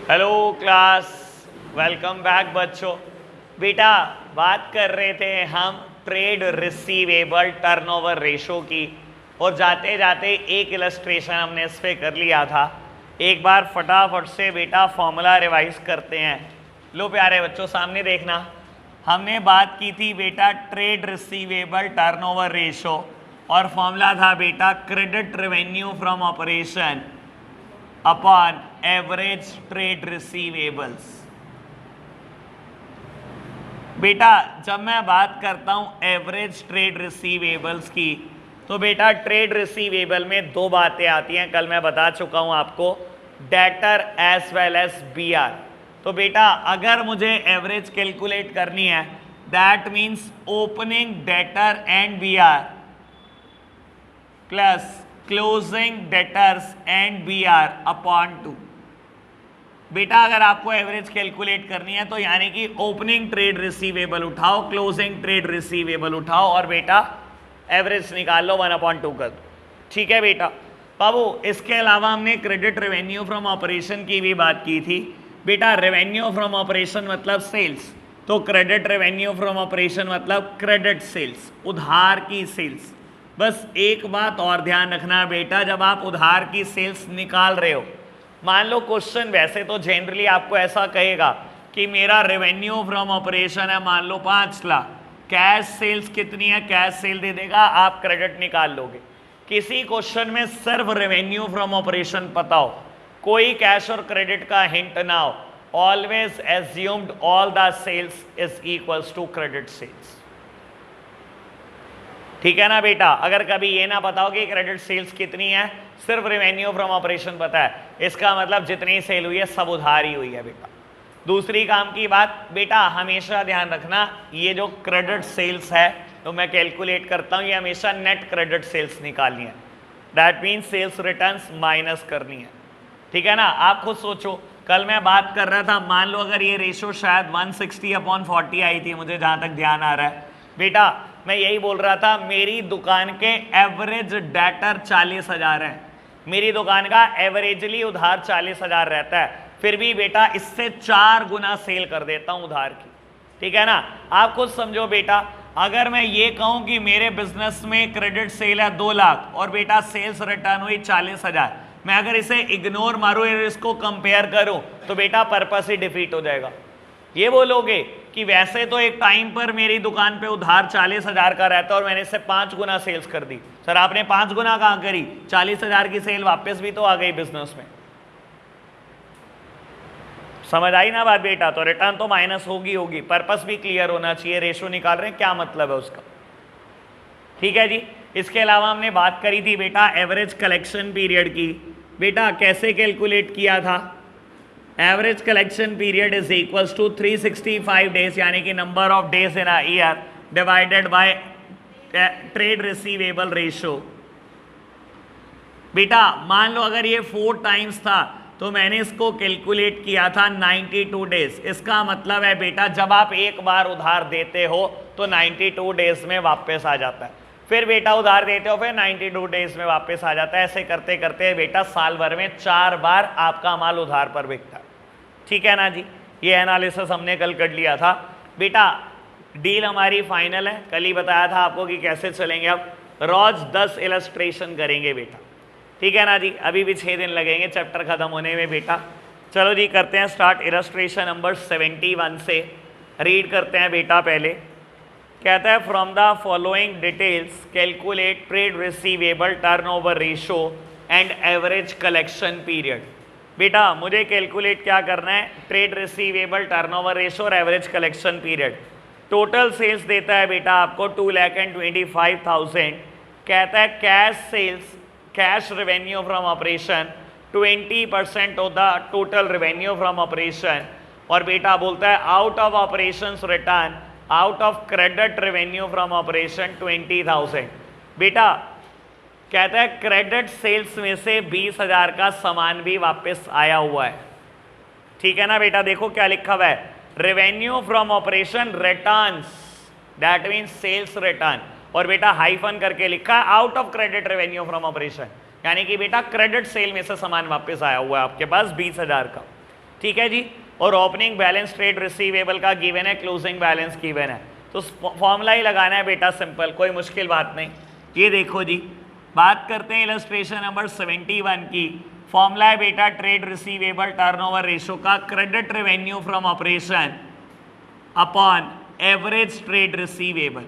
Hello class, welcome back बच्चों। बेटा बात कर रहे थे हम ट्रेड रिसीवेबल टर्नओवर रेशो की, और जाते जाते एक इलस्ट्रेशन हमने इस पे कर लिया था। एक बार फटाफट से बेटा फॉर्मूला रिवाइज करते हैं। लो प्यारे बच्चों, सामने देखना। हमने बात की थी बेटा ट्रेड रिसीवेबल टर्नओवर रेशो, और फॉर्मूला था बेटा credit revenue from operation upon average trade receivables. बेटा जब मैं बात करता हूं एवरेज ट्रेड रिसीवेबल्स की, तो बेटा ट्रेड रिसीवेबल में दो बातें आती हैं, कल मैं बता चुका हूं आपको, debtor as well as BR. तो बेटा अगर मुझे एवरेज कैलकुलेट करनी है, that means opening debtor and BR plus closing debtors and BR upon 2। बेटा अगर आपको एवरेज कैलकुलेट करनी है तो यानी कि ओपनिंग ट्रेड रिसीवेबल उठाओ, क्लोजिंग ट्रेड रिसीवेबल उठाओ, और बेटा एवरेज निकाल लो, 1/2 कर दो। ठीक है बेटा बाबू। इसके अलावा हमने क्रेडिट रेवेन्यू फ्रॉम ऑपरेशन की भी बात की थी। बेटा रेवेन्यू फ्रॉम ऑपरेशन मतलब सेल्स, तो क्रेडिट रेवेन्यू फ्रॉम ऑपरेशन मतलब क्रेडिट सेल्स, उधार की सेल्स। बस एक बात और ध्यान रखना बेटा, जब आप उधार की सेल्स निकाल रहे हो, मान लो क्वेश्चन वैसे तो जनरली आपको ऐसा कहेगा कि मेरा रेवेन्यू फ्रॉम ऑपरेशन है मान लो 5 लाख, कैश सेल्स कितनी है, कैश सेल दे देगा, आप क्रेडिट निकाल लोगे। किसी क्वेश्चन में सिर्फ रेवेन्यू फ्रॉम ऑपरेशन पता हो, कोई कैश और क्रेडिट का हिंट ना हो, always assumed all the sales is equals to credit sales. ठीक है ना बेटा। अगर कभी ये ना पता हो कि क्रेडिट सेल्स कितनी है, सिर्फ रेवेन्यू फ्रॉम ऑपरेशन पता है, इसका मतलब जितनी सेल हुई है सब उधार ही हुई है बेटा। दूसरी काम की बात बेटा, हमेशा ध्यान रखना, ये जो क्रेडिट सेल्स है तो मैं कैलकुलेट करता हूँ, ये हमेशा नेट क्रेडिट सेल्स निकालनी है। That means sales returns minus करनी है। ठीक है ना। आप खुद सोचो, कल मैं बात कर रहा था, मान लो अगर ये रेशो शायद 160/40 आई थी, मुझे जहां तक ध्यान आ रहा है बेटा, मैं यही बोल रहा था मेरी दुकान के एवरेज डेटर 40,000 है, मेरी दुकान का एवरेजली उधार 40,000 रहता है, फिर भी बेटा इससे 4 गुना सेल कर देता हूं उधार की। ठीक है ना। आप खुद समझो बेटा, अगर मैं ये कहूं कि मेरे बिजनेस में क्रेडिट सेल है 2 लाख और बेटा सेल्स रिटर्न हुई 40,000, मैं अगर इसे इग्नोर मारूं या इसको कंपेयर करूं तो बेटा पर्पस ही डिफीट हो जाएगा। ये बोलोगे कि वैसे तो एक टाइम पर मेरी दुकान पे उधार 40,000 का रहता है और मैंने इससे 5 गुना सेल्स कर दी। सर आपने 5 गुना कहां करी, 40,000 की सेल वापस भी तो आ गई बिजनेस में। समझ आई ना बात बेटा। तो रिटर्न तो माइनस होगी, पर्पस भी क्लियर होना चाहिए, रेशो निकाल रहे हैं क्या मतलब है उसका। ठीक है जी। इसके अलावा हमने बात करी थी बेटा एवरेज कलेक्शन पीरियड की। बेटा कैसे कैलकुलेट किया था, average collection period is equals to 365 days, यानी कि number of days in a year divided by trade receivable ratio. बेटा मान लो अगर ये 4 टाइम्स था तो मैंने इसको कैलकुलेट किया था 92 डेज। इसका मतलब है बेटा जब आप एक बार उधार देते हो तो 92 डेज में वापस आ जाता है, फिर बेटा उधार देते हो फिर 92 डेज में वापस आ जाता है। ऐसे करते करते बेटा साल भर में 4 बार आपका माल उधार पर बिकता है। ठीक है ना जी। ये एनालिसिस हमने कल कर लिया था बेटा। डील हमारी फाइनल है, कल ही बताया था आपको कि कैसे चलेंगे। अब रोज 10 इलस्ट्रेशन करेंगे बेटा। ठीक है ना जी। अभी भी 6 दिन लगेंगे चैप्टर खत्म होने में बेटा। चलो जी करते हैं स्टार्ट। इलस्ट्रेशन नंबर 71 से रीड करते हैं बेटा। पहले कहता है from the following details calculate trade receivable turnover ratio and average collection period. बेटा मुझे कैलकुलेट क्या करना है, ट्रेड रिसीवेबल टर्नओवर रेशो और average collection period. Total sales देता है बेटा आपको 2,25,000। कहता है cash sales, cash revenue from operation 20% of the total revenue from operation. और बेटा बोलता है out of operations return, out of credit revenue from operation 20,000। बेटा कहता है क्रेडिट सेल्स में से 20,000 का सामान भी वापस आया हुआ है। ठीक है ना बेटा। देखो क्या लिखा हुआ है, revenue from operation returns, that means sales return, और बेटा हाइफन करके लिखा है out of credit revenue from operation, यानी कि बेटा क्रेडिट सेल में से सामान वापस आया हुआ है आपके पास 20,000 का। ठीक है जी। और ओपनिंग बैलेंस ट्रेड रिसीवेबल का गिवन है, क्लोजिंग बैलेंस गिवन है, तो फॉर्मूला ही लगाना है बेटा, सिंपल, कोई मुश्किल बात नहीं। ये देखो जी, बात करते हैं इलस्ट्रेशन नंबर 71 की। फॉर्मूला है बेटा ट्रेड रिसीवेबल टर्नओवर रेशो का, credit revenue from operation upon average trade receivable.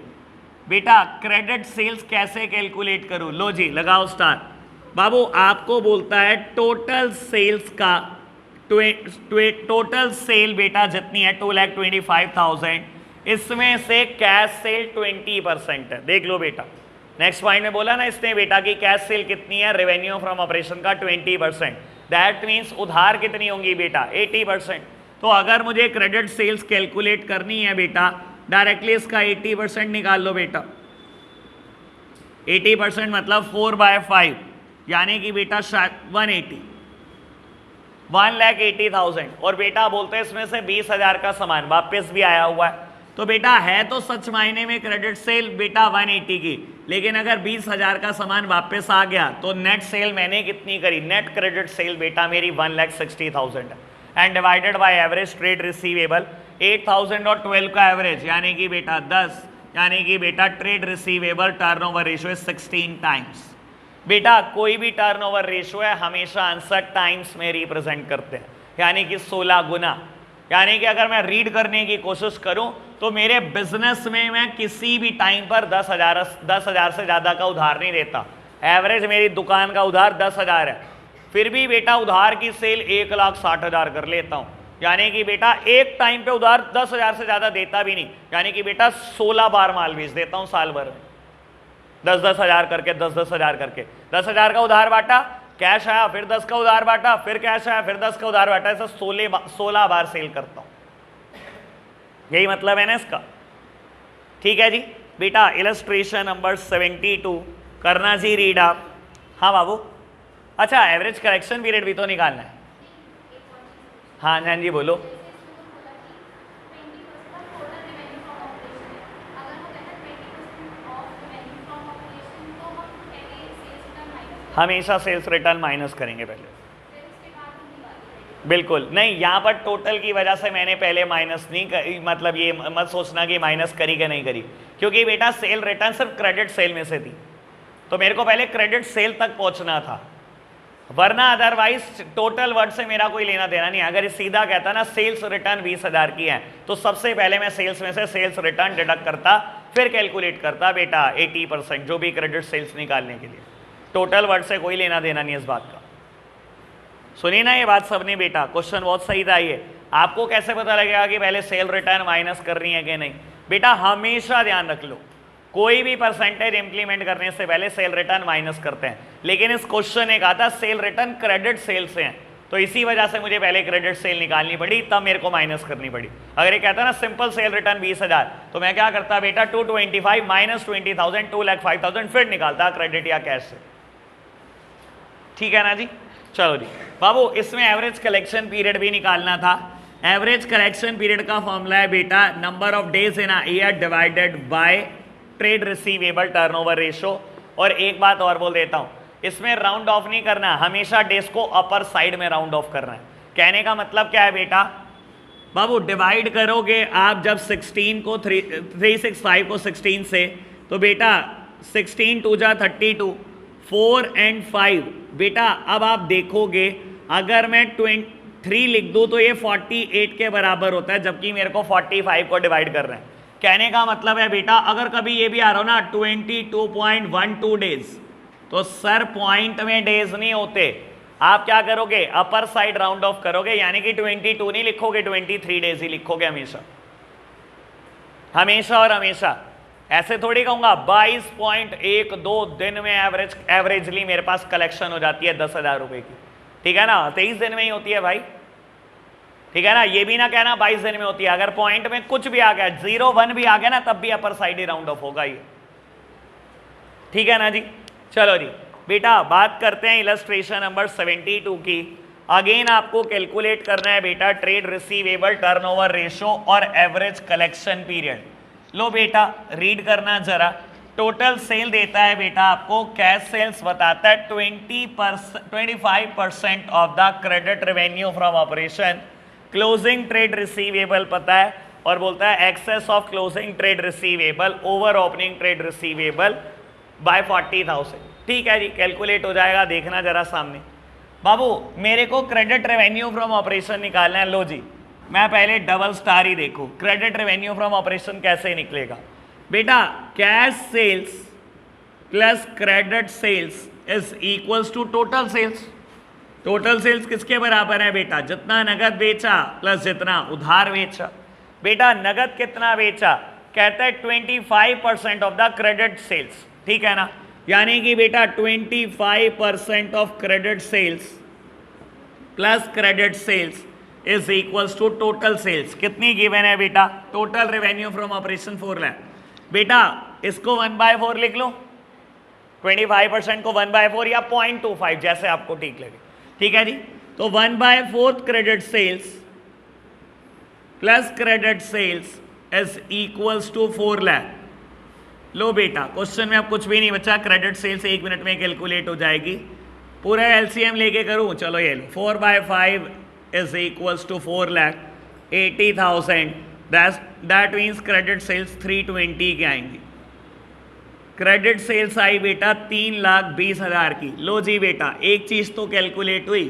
बेटा क्रेडिट सेल्स कैसे कैलकुलेट करूं? लो जी, लगाओ स्टार। बाबू आपको बोलता है टोटल सेल्स का, टोटल सेल बेटा जितनी है 2,25,000, इसमें से कैश सेल 20% है। देख लो बेटा, नेक्स्ट पॉइंट में बोला ना इसने बेटा कि कैश सेल कितनी है, रेवेन्यू फ्रॉम ऑपरेशन का 20%, दैट मीन्स उधार कितनी होंगी बेटा 80%। तो अगर मुझे क्रेडिट सेल्स कैलकुलेट करनी है बेटा, डायरेक्टली इसका 80% निकाल लो बेटा। 80% मतलब 4/5, यानी कि बेटा 180, 1,80,000। और बेटा बोलते हैं इसमें से 20,000 का सामान वापस भी आया हुआ है, तो बेटा है तो सच मायने में क्रेडिट सेल बेटा 180 की, लेकिन अगर 20,000 का सामान वापस आ गया तो नेट सेल मैंने कितनी करी? नेट क्रेडिट सेल बेटा मेरी 1,60,000 है, and divided by average trade receivable 8,000 और 12 का एवरेज, यानी कि बेटा 10, यानी कि बेटा ट्रेड रिसीवेबल टर्नओवर रेशियो है 16 टाइम्स। बेटा कोई भी टर्नओवर रेशियो है हमेशा आंसर टाइम्स में रिप्रेजेंट करते हैं, यानी कि 16 गुना। यानी कि अगर मैं रीड करने की कोशिश करूं तो मेरे बिजनेस में मैं किसी भी टाइम पर 10,000 से ज़्यादा का उधार नहीं देता। एवरेज मेरी दुकान का उधार 10,000 है, फिर भी बेटा उधार की सेल 1,60,000 कर लेता हूं, यानी कि बेटा एक टाइम पे उधार 10,000 से ज़्यादा देता भी नहीं, यानी कि बेटा 16 बार माल बेच देता हूं साल भर में, 10,000 करके, 10,000 करके। 10,000 का उधार बांटा, कैश आया, फिर 10 का उधार बांटा, फिर कैश आया, फिर 10 का उधार बांटा, ऐसा 16 बार सेल करता हूं। यही मतलब है ना इसका, ठीक है जी। बेटा इलस्ट्रेशन नंबर 72 करना जी रीड आप। हाँ बाबू, अच्छा एवरेज करेक्शन पीरियड भी तो निकालना है। हाँ हाँ जी बोलो। हमेशा सेल्स रिटर्न माइनस करेंगे पहले, बिल्कुल नहीं। यहाँ पर टोटल की वजह से मैंने पहले माइनस नहीं करी, मतलब ये मत सोचना कि माइनस करी कि नहीं करी, क्योंकि बेटा सेल रिटर्न सिर्फ क्रेडिट सेल में से थी, तो मेरे को पहले क्रेडिट सेल तक पहुंचना था, वरना अदरवाइज टोटल वर्ड से मेरा कोई लेना देना नहीं। अगर ये सीधा कहता ना सेल्स रिटर्न 20,000 की है, तो सबसे पहले मैं सेल्स में से सेल्स रिटर्न डिडक्ट करता, फिर कैलकुलेट करता बेटा 80% जो भी क्रेडिट सेल्स निकालने के लिए। टोटल वर्ड से कोई लेना देना नहीं इस बात का। सुनिए ना ये बात सबने बेटा, क्वेश्चन बहुत सही था ये। आपको कैसे पता लगेगा कि पहले सेल रिटर्न माइनस कर रही है कि नहीं? बेटा हमेशा ध्यान रख लो, कोई भी परसेंटेज इंप्लीमेंट करने से पहले सेल रिटर्न माइनस करते हैं, लेकिन इस क्वेश्चन ने कहा था सेल रिटर्न क्रेडिट सेल से हैं, तो इसी वजह से मुझे पहले क्रेडिट सेल निकालनी पड़ी, तब मेरे को माइनस करनी पड़ी। अगर ये कहता ना सिंपल सेल रिटर्न 20,000, तो मैं क्या करता बेटा 225 माइनस 20,000 2,05,000 फिर निकालता क्रेडिट या कैश से। ठीक है ना जी, चलो जी बाबू, इसमें एवरेज कलेक्शन पीरियड भी निकालना था। एवरेज कलेक्शन पीरियड का फॉर्मूला है बेटा number of days in a year divided by trade receivable turnover ratio. और एक बात और बोल देता हूं, इसमें राउंड ऑफ नहीं करना, हमेशा डेज को अपर साइड में राउंड ऑफ करना है। कहने का मतलब क्या है बेटा बाबू, डिवाइड करोगे आप जब 16 को 365 को 16 से, तो बेटा 16 2 जा 32, 4 and 5। बेटा अब आप देखोगे अगर मैं 3 लिख दूं तो ये 48 के बराबर होता है, जबकि मेरे को 45 को डिवाइड कर रहे हैं। कहने का मतलब है बेटा अगर कभी ये भी आ रहा हो ना 22.12 डेज, तो सर पॉइंट में डेज नहीं होते, आप क्या करोगे अपर साइड राउंड ऑफ करोगे, यानी कि 22 नहीं लिखोगे, 23 डेज ही लिखोगे हमेशा, हमेशा और हमेशा। ऐसे थोड़ी कहूंगा 22.12 दिन में एवरेजली मेरे पास कलेक्शन हो जाती है 10,000 रुपए की, ठीक है ना, 23 दिन में ही होती है भाई, ठीक है ना। ये भी ना कहना 22 दिन में होती है, अगर पॉइंट में कुछ भी आ गया 0 1 भी आ गया ना, तब भी upper side he round of होगा ये, ठीक है ना जी। चलो जी बेटा बात करते हैं इलस्ट्रेशन नंबर 72 की। अगेन आपको कैलकुलेट करना है बेटा ट्रेड रिसीवेबल टर्नओवर रेशो और एवरेज कलेक्शन पीरियड। लो बेटा रीड करना जरा। टोटल सेल देता है बेटा आपको, कैश सेल्स बताता है 25% of the credit revenue from operation closing trade receivable पता है, और बोलता है excess of closing trade receivable over opening trade receivable by 40,000। ठीक है जी, कैलकुलेट हो जाएगा, देखना जरा सामने। बाबू मेरे को क्रेडिट रेवेन्यू फ्रॉम ऑपरेशन निकालना है। लो जी, मैं पहले डबल स्टार ही देखो, क्रेडिट रेवेन्यू फ्रॉम ऑपरेशन कैसे निकलेगा बेटा। Cash sales plus credit sales is equals to total sales. Total sales किसके बराबर है बेटा? जितना नगद बेचा प्लस जितना उधार बेचा। बेटा नगद कितना बेचा? कहता है 25% ऑफ द क्रेडिट सेल्स, ठीक है ना, यानी कि बेटा 25% of credit sales plus credit sales is equals to total sales. कितनी गिवन है बेटा? Total revenue from operation 4 lakh. बेटा इसको 1/4 लिख लो, 25% को 1/4 या 0.25 जैसे आपको ठीक लगे, ठीक है जी। तो 1/4 credit sales plus credit sales is equals to 4 lakh. लो बेटा क्वेश्चन में अब कुछ भी नहीं बचा, क्रेडिट सेल्स 1 मिनट में कैलकुलेट हो जाएगी। पूरा एलसीएम लेके करूं, चलो ये लो, 4/5 is equals to 4 lakh 80,000। That means credit sales 320 की आएंगी। क्रेडिट सेल्स आई बेटा 3,20,000 की। लो जी बेटा एक चीज तो कैलकुलेट हुई,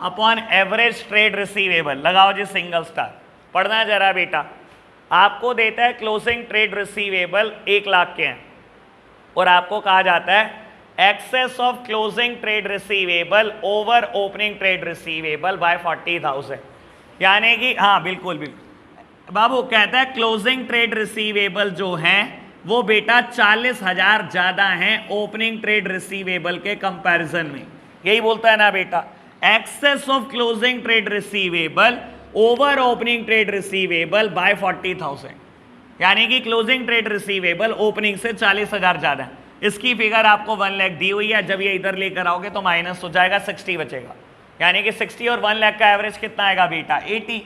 अपॉन एवरेज ट्रेड रिसीवेबल लगाओ जी सिंगल स्टार। पढ़ना जरा बेटा, आपको देता है क्लोजिंग ट्रेड रिसीवेबल 1 लाख के हैं, और आपको कहा जाता है excess of closing trade receivable over opening trade receivable by 40,000, यानी कि हाँ बिल्कुल बिल्कुल बाबू, कहता है क्लोजिंग ट्रेड रिसीवेबल जो हैं वो बेटा 40,000 ज्यादा हैं ओपनिंग ट्रेड रिसीवेबल के कंपैरिजन में। यही बोलता है ना बेटा, excess of closing trade receivable over opening trade receivable by 40,000, यानी कि क्लोजिंग ट्रेड रिसीवेबल ओपनिंग से 40,000 ज्यादा है। इसकी फिगर आपको 1 लाख दी हुई है, जब ये इधर लेकर आओगे तो माइनस हो जाएगा, 60 बचेगा, यानी कि 60 और 1 लाख का एवरेज कितना आएगा बेटा? 80।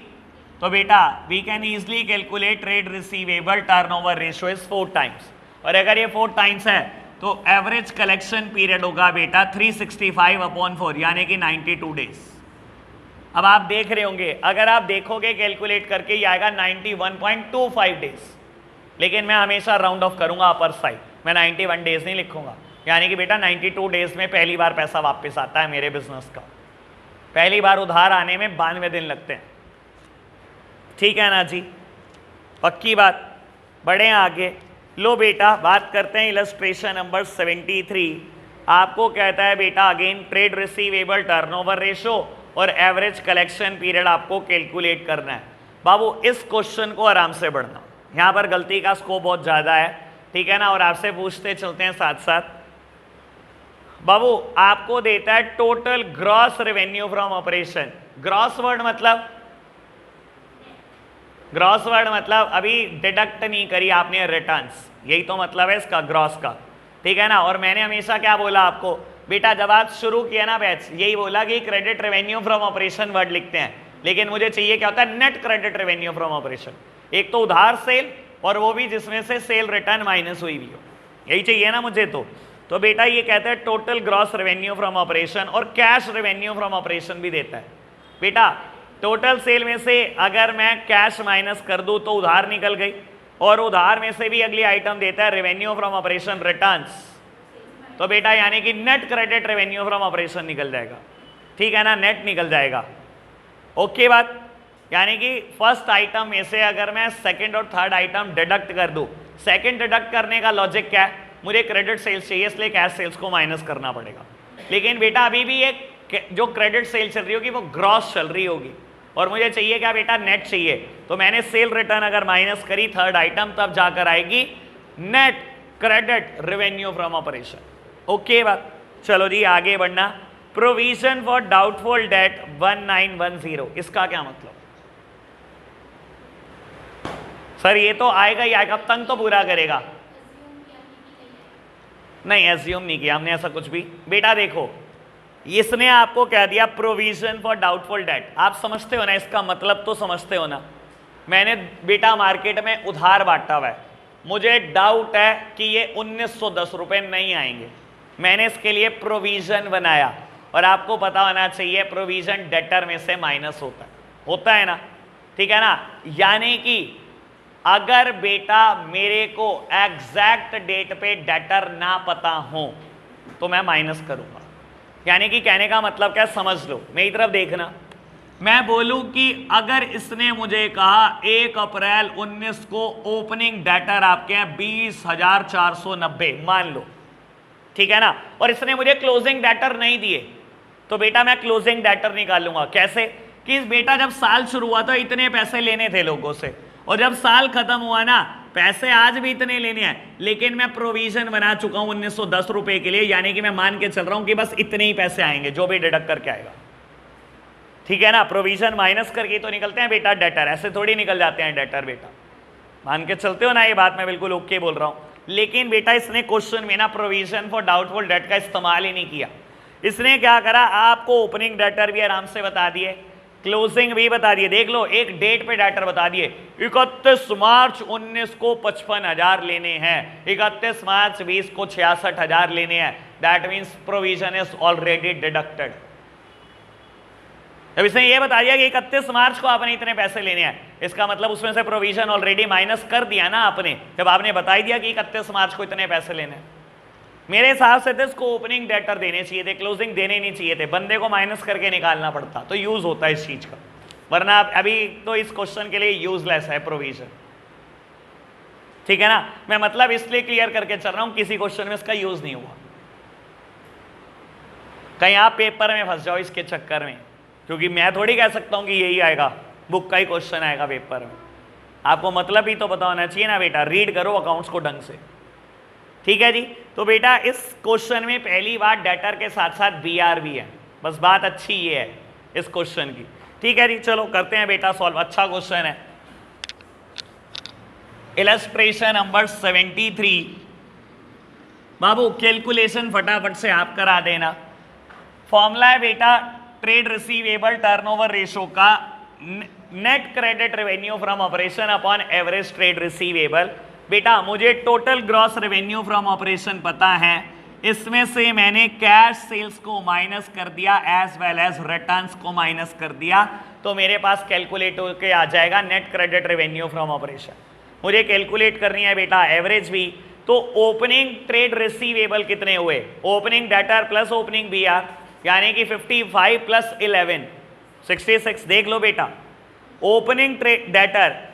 तो बेटा we can easily calculate trade receivable turnover ratio is 4 times, और अगर ये 4 टाइम्स है तो एवरेज कलेक्शन पीरियड होगा बेटा 365/4, यानी कि 92 डेज। अब आप देख रहे होंगे, अगर आप देखोगे कैलकुलेट करके ये आएगा 91.25 डेज, लेकिन मैं हमेशा राउंड ऑफ करूंगा अपर साइड, मैं 91 डेज नहीं लिखूंगा, यानी कि बेटा 92 डेज में पहली बार पैसा वापस आता है मेरे बिजनेस का। पहली बार उधार आने में 92 दिन लगते हैं, ठीक है ना जी, पक्की बात। बढ़े आगे। लो बेटा बात करते हैं इलस्ट्रेशन नंबर 73। आपको कहता है बेटा again trade receivable turnover ratio और एवरेज कलेक्शन पीरियड आपको कैलकुलेट करना है। बाबू इस क्वेश्चन को आराम से बढ़ना, यहाँ पर गलती का स्कोप बहुत ज़्यादा है, ठीक है ना, और आपसे पूछते चलते हैं साथ साथ। बाबू आपको देता है total gross revenue from operation. Gross word मतलब, ग्रॉस वर्ड मतलब अभी डिडक्ट नहीं करी आपने रिटर्न्स, यही तो मतलब है इसका ग्रॉस का, ठीक है ना। और मैंने हमेशा क्या बोला आपको बेटा, जब आप शुरू किया ना बैच, यही बोला कि credit revenue from operation word लिखते हैं, लेकिन मुझे चाहिए क्या होता है? Net credit revenue from operation. एक तो उधार सेल, और वो भी जिसमें से सेल रिटर्न माइनस हुई भी हो, यही चाहिए ना मुझे। तो बेटा ये कहता है total gross revenue from operation, और कैश रेवेन्यू फ्रॉम ऑपरेशन भी देता है। बेटा टोटल सेल में से अगर मैं कैश माइनस कर दूं तो उधार निकल गई, और उधार में से भी अगली आइटम देता है रेवेन्यू फ्रॉम ऑपरेशन रिटर्न्स, तो बेटा यानी कि net credit revenue from operation निकल जाएगा, ठीक है ना, नेट निकल जाएगा। ओके बात, यानी कि फर्स्ट आइटम में से अगर मैं सेकंड और थर्ड आइटम डिडक्ट कर दूं, सेकंड डिडक्ट करने का लॉजिक क्या है? मुझे क्रेडिट सेल्स चाहिए, इसलिए कैश सेल्स को माइनस करना पड़ेगा। लेकिन बेटा अभी भी एक जो क्रेडिट सेल चल रही होगी वो ग्रॉस चल रही होगी, और मुझे चाहिए क्या बेटा? नेट चाहिए। तो मैंने सेल रिटर्न अगर माइनस करी थर्ड आइटम, तब जाकर आएगी net credit revenue from operation. Okay बात, चलो जी आगे बढ़ना। प्रोविजन फॉर डाउटफुल डेट 1910, इसका क्या मतलब? सर ये तो आएगा ही आएगा, तंग तो पूरा करेगा। नहीं एज्यूम नहीं किया हमने ऐसा कुछ भी। बेटा देखो इसने आपको कह दिया प्रोविजन फॉर डाउटफुल डेट, आप समझते हो ना इसका मतलब? तो समझते हो ना। मैंने बेटा मार्केट में उधार बांटा हुआ है, मुझे डाउट है कि ये 1910 रुपये नहीं आएंगे, मैंने इसके लिए प्रोविजन बनाया। और आपको पता होना चाहिए प्रोविजन डेटर में से माइनस होता है ना, ठीक है ना। यानी कि अगर बेटा मेरे को एग्जैक्ट डेट पे डेटर ना पता हो तो मैं माइनस करूंगा। यानी कि कहने का मतलब क्या, समझ लो, मेरी तरफ देखना। मैं बोलूं कि अगर इसने मुझे कहा 1 अप्रैल 19 को ओपनिंग डेटर आपके हैं 20,490 मान लो, ठीक है ना, और इसने मुझे क्लोजिंग डेटर नहीं दिए, तो बेटा मैं क्लोजिंग डेटर निकालूंगा। कैसे कि बेटा जब साल शुरू हुआ तो इतने पैसे लेने थे लोगों से, और जब साल खत्म हुआ ना, पैसे आज भी इतने लेने हैं, लेकिन मैं प्रोविजन बना चुका हूं 1910 रुपए के लिए, यानी कि मैं मान के चल रहा हूं कि बस इतने ही पैसे आएंगे जो भी डिडक्ट करके आएगा, ठीक है ना। प्रोविजन माइनस करके तो निकलते हैं बेटा डेटर, ऐसे थोड़ी निकल जाते हैं डेटर बेटा, मान के चलते हो ना, ये बात मैं बिल्कुल ओके बोल रहा हूं। लेकिन बेटा इसने क्वेश्चन में ना प्रोविजन फॉर डाउटफुल डेट का इस्तेमाल ही नहीं किया। इसने क्या करा, आपको ओपनिंग डेटर भी आराम से बता दिए, क्लोजिंग भी बता दिए। देख लो, एक डेट पे डेटर बता दिए, 31 मार्च 19 को 55,000 लेने हैं, 31 मार्च 20 को 66,000 लेने हैं। That means provision is already deducted. जब इसने ये बता दिया कि 31 मार्च को आपने इतने पैसे लेने हैं, इसका मतलब उसमें से प्रोविजन ऑलरेडी माइनस कर दिया ना आपने, जब आपने बता ही दिया कि 31 मार्च को इतने पैसे लेने हैं। मेरे हिसाब से तो इसको ओपनिंग डेटर देने चाहिए थे, क्लोजिंग देने नहीं चाहिए थे, बंदे को माइनस करके निकालना पड़ता तो यूज होता है इस चीज का, वरना अभी तो इस क्वेश्चन के लिए यूजलेस है प्रोविजन, ठीक है ना। मैं मतलब इसलिए क्लियर करके चल रहा हूं, किसी क्वेश्चन में इसका यूज नहीं हुआ, कहीं आप पेपर में फंस जाओ इसके चक्कर में, क्योंकि मैं थोड़ी कह सकता हूं कि यही आएगा, बुक का ही क्वेश्चन आएगा पेपर में। आपको मतलब ही तो पता होना चाहिए ना बेटा, रीड करो अकाउंट्स को ढंग से, ठीक है जी। तो बेटा इस क्वेश्चन में पहली बात डेटर के साथ साथ बीआर भी है, बस बात अच्छी ये है इस क्वेश्चन की, ठीक है जी। चलो करते हैं बेटा सॉल्व, अच्छा क्वेश्चन है। Illustration number 73। बाबू कैलकुलेशन फटाफट से आप करा देना। फॉर्मूला है बेटा ट्रेड रिसीवेबल टर्नओवर रेशो का net credit revenue from operation upon average trade receivable. बेटा मुझे total gross revenue from operation पता है, इसमें से मैंने कैश सेल्स को माइनस कर दिया एज वेल एज रिटर्न्स को माइनस कर दिया, तो मेरे पास कैलकुलेट होके आ जाएगा net credit revenue from operation. मुझे कैलकुलेट करनी है बेटा एवरेज भी, तो ओपनिंग ट्रेड रिसीवेबल कितने हुए, opening debtor plus opening BR, यानी कि 55 प्लस 11 66। देख लो बेटा, ओपनिंग ट्रेड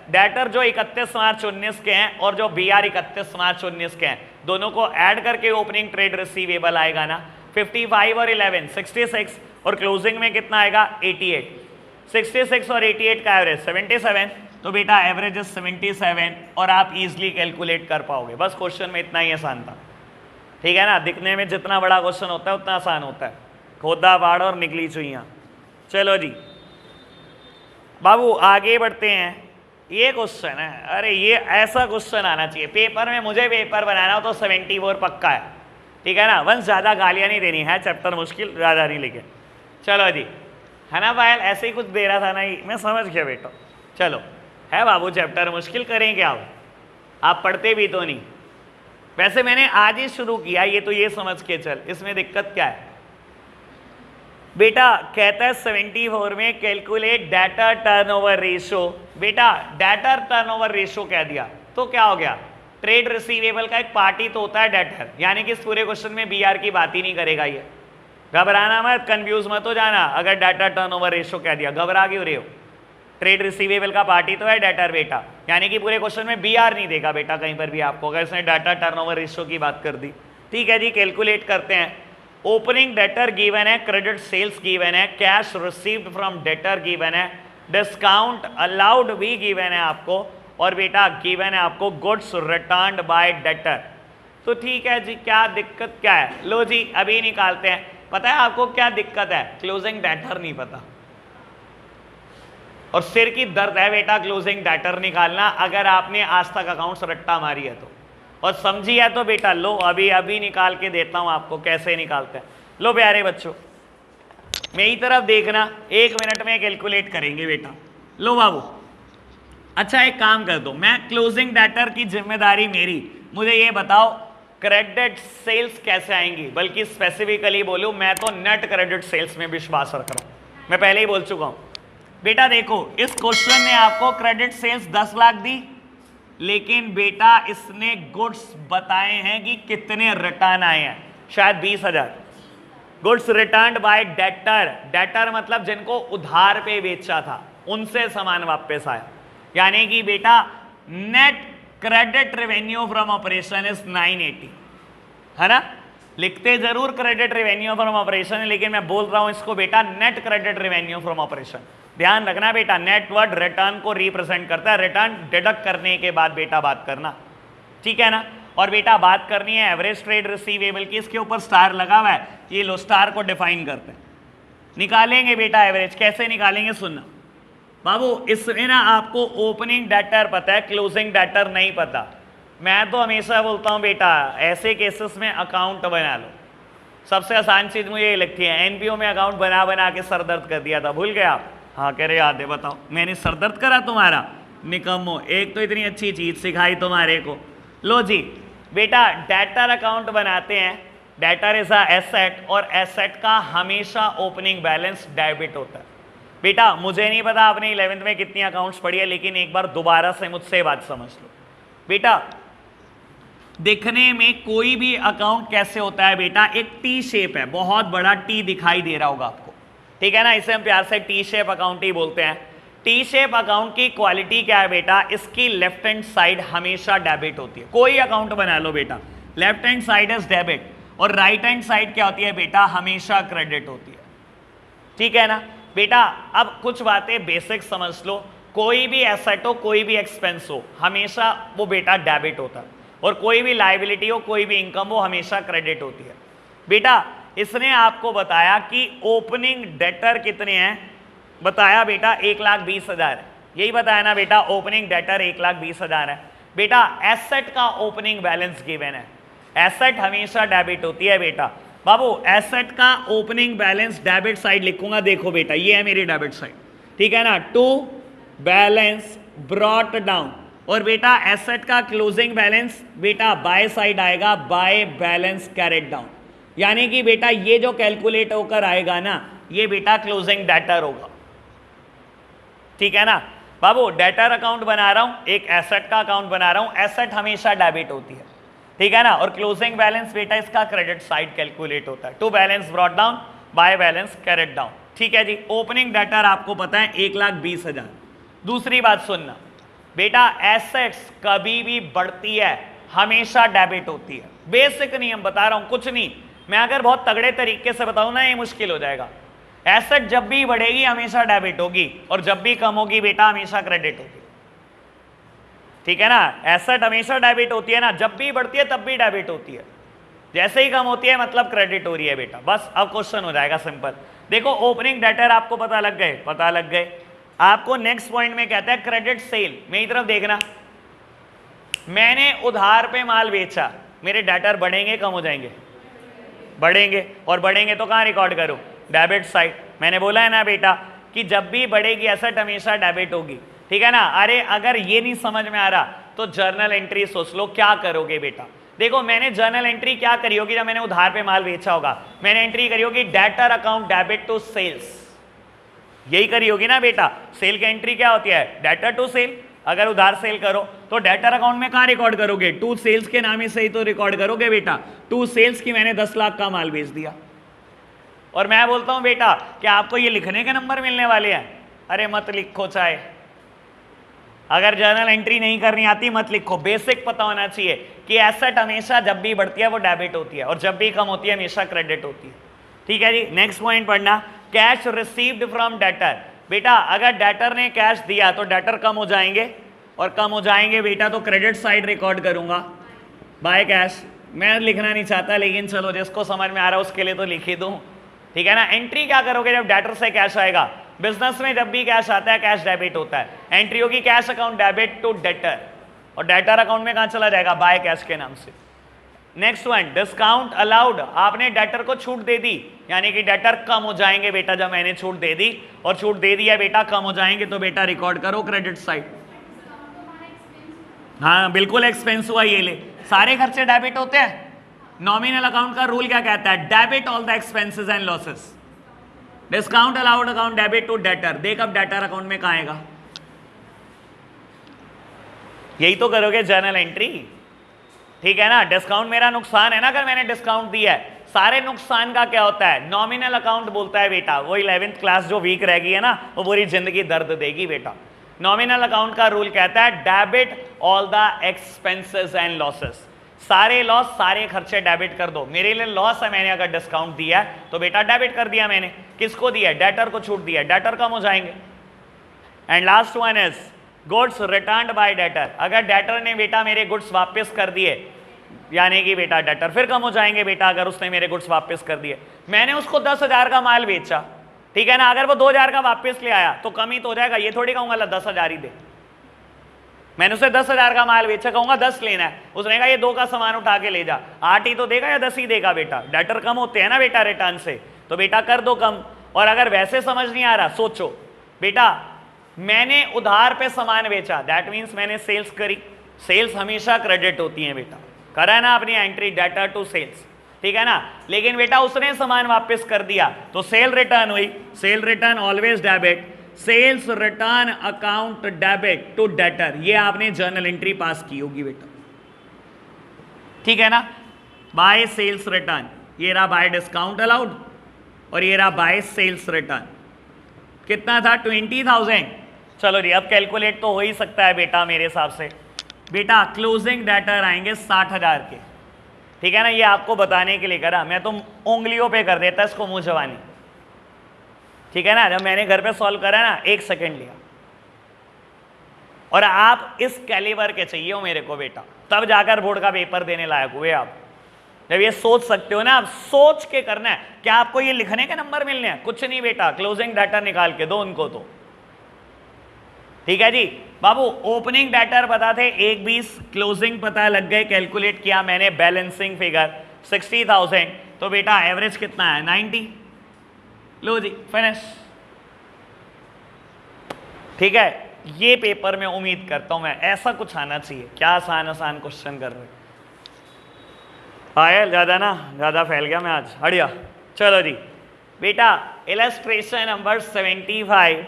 डेटर जो 31 मार्च 19 के हैं और जो बीआर 31 मार्च 19 के हैं, दोनों को ऐड करके ओपनिंग ट्रेड रिसीवेबल आएगा ना, 55 और 11 66, और क्लोजिंग में कितना आएगा 88। 66 और 88 का एवरेज 77, तो बेटा एवरेज 77, और आप इजीली कैलकुलेट कर पाओगे। बस क्वेश्चन में इतना ही आसान था, ठीक है ना। दिखने में जितना बड़ा क्वेश्चन होता है उतना आसान होता है, खोदा बाढ़ और निकली चुईयां। चलो जी बाबू आगे बढ़ते हैं। ये क्वेश्चन है, अरे ये ऐसा क्वेश्चन आना चाहिए पेपर में, मुझे पेपर बनाना हो तो 74 पक्का है, ठीक है ना। वंश ज़्यादा गालियाँ नहीं देनी है, चैप्टर मुश्किल ज़्यादा नहीं लिखे। चलो जी, है ना पायल, ऐसे ही कुछ दे रहा था ना, मैं समझ गया बेटा। चलो है बाबू चैप्टर मुश्किल, करें क्या आप पढ़ते भी तो नहीं। वैसे मैंने आज ही शुरू किया, ये तो ये समझ के चल, इसमें दिक्कत क्या है बेटा। कहता है 74 में कैलकुलेट डेटर टर्नओवर रेशो। बेटा डेटर टर्नओवर रेशो कह दिया तो क्या हो गया, ट्रेड रिसीवेबल का एक पार्ट ही तो होता है डेटर, यानी कि इस पूरे क्वेश्चन में बीआर की बात ही नहीं करेगा ये। घबराना मत, कंफ्यूज मत हो जाना, अगर डेटर टर्नओवर रेशो कह दिया घबरा क्यों रहे हो। ट्रेड रिसीवेबल का पार्ट ही तो है डेटर बेटा, यानी कि पूरे क्वेश्चन में बीआर नहीं देगा बेटा कहीं पर भी आपको, अगर इसने डेटर टर्नओवर रेशो की बात कर दी। ठीक है जी, कैलकुलेट करते हैं। ओपनिंग डेटर गिवन है, क्रेडिट सेल्स गिवन है, cash received from debtor given है, डिस्काउंट अलाउड भी गिवन है आपको, और बेटा गिवन है आपको गुड्स रिटर्न्ड बाय डेटर। तो ठीक है जी, क्या दिक्कत क्या है, लो जी अभी निकालते हैं। पता है आपको क्या दिक्कत है, क्लोजिंग डेटर नहीं पता, और सिर की दर्द है बेटा क्लोजिंग डेटर निकालना, अगर आपने आज तक अकाउंट्स रट्टा मारी है तो, और समझी है तो बेटा लो अभी निकाल के देता हूं आपको कैसे निकालते हैं। लो प्यारे बच्चों मेरी तरफ देखना, 1 मिनट में कैलकुलेट करेंगे बेटा। लो बाबू, अच्छा एक काम कर दो, मैं क्लोजिंग डेटर की जिम्मेदारी मेरी, मुझे ये बताओ क्रेडिट सेल्स कैसे आएंगी, बल्कि स्पेसिफिकली बोलूं मैं तो नेट क्रेडिट सेल्स में विश्वास रख रहा हूं, मैं पहले ही बोल चुका हूं। बेटा देखो इस क्वेश्चन ने आपको क्रेडिट सेल्स 10 लाख दी, लेकिन बेटा इसने गुड्स बताए हैं कि कितने रिटर्न आए हैं, शायद 20,000। Goods return bye debtor, debtor मतलब जिनको उधार पे बेचा था उनसे सामान वापस आया, यानी कि बेटा net credit revenue from operation is 980, है ना। लिखते जरूर क्रेडिट रेवेन्यू फ्रॉम ऑपरेशन है, लेकिन मैं बोल रहा हूं इसको बेटा net credit revenue from operation. ध्यान रखना बेटा, नेट वर्ड रिटर्न को रिप्रेजेंट करता है, रिटर्न डिडक्ट करने के बाद बेटा बात करना, ठीक है ना। और बेटा बात करनी है एवरेज ट्रेड रिसीवेबल की, इसके ऊपर स्टार लगा हुआ है, ये लो स्टार को डिफाइन करते हैं। निकालेंगे बेटा एवरेज, कैसे निकालेंगे सुनना बाबू। इसमें ना आपको ओपनिंग डेटर पता है, क्लोजिंग डेटर नहीं पता। मैं तो हमेशा बोलता हूं बेटा ऐसे केसेस में अकाउंट बना लो, सबसे आसान चीज मुझे ये लगती है। एनपीओ में अकाउंट बना बना के सर दर्द कर दिया था, भूल गए आप? हाँ कह रहे याद है, बताओ मैंने सर दर्द करा तुम्हारा? निकम्मो, एक तो इतनी अच्छी चीज सिखाई तुम्हारे को। लो जी बेटा डेटर अकाउंट बनाते हैं, डेटर इज अ एसेट, और एसेट का हमेशा ओपनिंग बैलेंस डेबिट होता है। बेटा मुझे नहीं पता आपने 11th में कितनी अकाउंट्स पढ़ी है, लेकिन एक बार दोबारा से मुझसे बात समझ लो बेटा। देखने में कोई भी अकाउंट कैसे होता है बेटा, एक टी शेप है, बहुत बड़ा टी दिखाई दे रहा होगा आपको, ठीक है ना, इसे हम प्यार से टी शेप अकाउंट ही बोलते हैं। टी शेप अकाउंट की क्वालिटी क्या है बेटा, इसकी लेफ्ट हैंड साइड हमेशा डेबिट होती है। कोई अकाउंट बना लो बेटा, left hand side is debit, और राइट हैंड साइड क्या होती है बेटा, हमेशा क्रेडिट होती है, ठीक है ना बेटा। अब कुछ बातें बेसिक समझ लो, कोई भी एसेट हो कोई भी एक्सपेंस हो हमेशा वो बेटा डेबिट होता है, और कोई भी लायबिलिटी हो कोई भी इनकम हो हमेशा क्रेडिट होती है। बेटा इसने आपको बताया कि ओपनिंग डेटर कितने हैं, बताया बेटा 1,20,000 है, यही बताया ना बेटा, ओपनिंग डेटर 1,20,000 है। बेटा एसेट का ओपनिंग बैलेंस गिवन है, एसेट हमेशा डेबिट होती है बेटा। बाबू एसेट का ओपनिंग बैलेंस डेबिट साइड लिखूंगा, देखो बेटा ये है मेरी डेबिट साइड, ठीक है ना, टू बैलेंस ब्रॉट डाउन, और बेटा एसेट का क्लोजिंग बैलेंस बेटा बाय साइड आएगा, बाय बैलेंस कैरेट डाउन, यानी कि बेटा ये जो कैलकुलेट होकर आएगा ना ये बेटा क्लोजिंग डेटर होगा, ठीक है ना बाबू। डेटर अकाउंट बना रहा हूं, एक एसेट का अकाउंट बना रहा हूं, एसेट हमेशा डेबिट होती है, ठीक है ना, और क्लोजिंग बैलेंस बेटा इसका क्रेडिट साइड कैलकुलेट होता है, to balance brought down by balance carried down, ठीक है जी। ओपनिंग डेटर आपको पता है 1,20,000। दूसरी बात सुनना बेटा, एसेट्स कभी भी बढ़ती है हमेशा डेबिट होती है, बेसिक नियम बता रहा हूं, कुछ नहीं। मैं अगर बहुत तगड़े तरीके से बताऊं ना ये मुश्किल हो जाएगा। एसेट जब भी बढ़ेगी हमेशा डेबिट होगी, और जब भी कम होगी बेटा हमेशा क्रेडिट होगी, ठीक है ना। एसेट हमेशा डेबिट होती है ना, जब भी बढ़ती है तब भी डेबिट होती है, जैसे ही कम होती है मतलब क्रेडिट हो रही है बेटा। बस अब क्वेश्चन हो जाएगा सिंपल। देखो ओपनिंग डेटर आपको पता लग गए, पता लग गए। आपको नेक्स्ट पॉइंट में कहता है क्रेडिट सेल, मेरी तरफ देखना, मैंने उधार पे माल बेचा, मेरे डेटर बढ़ेंगे कम हो जाएंगे? बढ़ेंगे, और बढ़ेंगे तो कहां रिकॉर्ड करूं, डेबिट साइड। मैंने बोला है ना बेटा कि जब भी बढ़ेगी एसेट हमेशा डेबिट होगी, ठीक है ना। अरे अगर ये नहीं समझ में आ रहा तो जर्नल एंट्री सोच लो, क्या करोगे बेटा। देखो मैंने जर्नल एंट्री क्या करी होगी, जब मैंने उधार पे माल बेचा होगा मैंने एंट्री करी होगी debtor account debit to sales, यही करी होगी ना बेटा। सेल की एंट्री क्या होती है, डेटर टू सेल। अगर उधार सेल करो तो डेटर अकाउंट में कहां रिकॉर्ड करोगे, टू सेल्स के नाम से ही तो रिकॉर्ड करोगे बेटा। टू सेल्स की मैंने 10 लाख का माल बेच दिया, और मैं बोलता हूं बेटा कि आपको ये लिखने के नंबर मिलने वाले हैं, अरे मत लिखो, चाहे अगर जर्नल एंट्री नहीं करनी आती मत लिखो, बेसिक पता होना चाहिए कि एसेट हमेशा जब भी बढ़ती है वो डेबिट होती है, और जब भी कम होती है हमेशा क्रेडिट होती है, ठीक है जी। नेक्स्ट पॉइंट पढ़ना, कैश रिसीव्ड फ्रॉम डेटर। बेटा अगर डेटर ने कैश दिया तो डेटर कम हो जाएंगे, और कम हो जाएंगे बेटा तो क्रेडिट साइड रिकॉर्ड करूंगा बाय कैश। मैं लिखना नहीं चाहता, लेकिन चलो जिसको समझ में आ रहा है उसके लिए तो लिख ही दूं, ठीक है ना। एंट्री क्या करोगे जब डेटर से कैश आएगा, बिजनेस में जब भी कैश आता है कैश डेबिट होता है, एंट्री होगी cash account debit to debtor, और डेटर अकाउंट में कहां चला जाएगा, बाय कैश के नाम से। नेक्स्ट वन, डिस्काउंट अलाउड, आपने डेटर को छूट दे दी, यानी कि डेटर कम हो जाएंगे बेटा जब मैंने छूट दे दी, और छूट दे दिया बेटा कम हो जाएंगे तो बेटा रिकॉर्ड करो क्रेडिट साइड। हाँ बिल्कुल एक्सपेंस हुआ, ये ले, सारे खर्चे डेबिट होते हैं। नॉमिनल अकाउंट का रूल क्या कहता है, debit all the expenses and losses, discount allowed account debit to debtor, देख अब डेटर अकाउंट में कहाँ आएगा, यही तो करोगे जर्नल एंट्री, ठीक है ना। डिस्काउंट मेरा नुकसान है ना, अगर मैंने डिस्काउंट दिया है। सारे नुकसान का क्या होता है, नॉमिनल अकाउंट बोलता है बेटा, वो 11th क्लास जो वीक रह गई है ना, वो पूरी जिंदगी दर्द देगी बेटा। नॉमिनल अकाउंट का रूल कहता है debit all the expenses and losses, सारे लॉस सारे खर्चे डेबिट कर दो। मेरे लिए लॉस है, मैंने अगर डिस्काउंट दिया है तो बेटा डेबिट कर दिया मैंने, किसको दिया, डेटर को छूट दिया, डेटर कम हो जाएंगे। And last one is goods returned bye debtor, अगर डेटर ने बेटा मेरे गुड्स वापस कर दिए, यानी कि बेटा डेटर फिर कम हो जाएंगे बेटा, अगर उसने मेरे गुड्स वापस कर दिए। मैंने उसको 10,000 का माल बेचा, ठीक है ना, अगर वो 2,000 का वापस ले आया तो कम ही तो हो जाएगा, ये थोड़ी कहूंगा 10,000 ही दे। मैंने उसे 10,000 का माल बेचा, कहूंगा 10 लेना है, उसने कहा ये 2 का सामान उठा के ले जा, 8 ही तो देगा या 10 ही देगा बेटा, डेटर कम होते हैं ना बेटा रिटर्न से, तो बेटा कर दो कम। और अगर वैसे समझ नहीं आ रहा, सोचो बेटा, मैंने उधार पे सामान बेचा, दैट मीन्स मैंने सेल्स करी, सेल्स हमेशा क्रेडिट होती है बेटा, करा है ना अपनी एंट्री डेटर टू सेल्स, ठीक है ना। लेकिन बेटा उसने सामान वापस कर दिया तो सेल रिटर्न हुई, sale return always debit, sales return account debit to debtor, ये आपने जर्नल एंट्री पास की होगी बेटा, ठीक है ना। बाय सेल्स रिटर्न, ये रहा बाय डिस्काउंट अलाउड और ये रहा बाय सेल्स रिटर्न, कितना था 20,000। चलो जी अब कैलकुलेट तो हो ही सकता है बेटा मेरे हिसाब से। बेटा क्लोजिंग डेटर आएंगे 60,000 के, ठीक है ना, ये आपको बताने के लिए करा, मैं तो उंगलियों पे कर देता इसको मुंह जवानी, ठीक है ना। जब मैंने घर पे सॉल्व करा ना 1 सेकंड लिया, और आप इस कैलिबर के चाहिए हो मेरे को बेटा, तब जाकर बोर्ड का पेपर देने लायक हुए आप। जब ये सोच सकते हो ना, आप सोच के करना है, क्या आपको ये लिखने के नंबर मिलने हैं, कुछ नहीं बेटा, क्लोजिंग डेटर निकाल के दो उनको तो, ठीक है जी। बाबू ओपनिंग डेटर पता थे 1,20, क्लोजिंग पता लग गए, कैलकुलेट किया मैंने बैलेंसिंग फिगर 60,000, तो बेटा एवरेज कितना है 90, लो जी फिनिश, ठीक है। ये पेपर में उम्मीद करता हूं मैं ऐसा कुछ आना चाहिए, क्या आसान आसान क्वेश्चन कर रहे आया, ज्यादा ना ज्यादा फैल गया मैं आज, हटिया। चलो जी बेटा इलस्ट्रेशन नंबर 75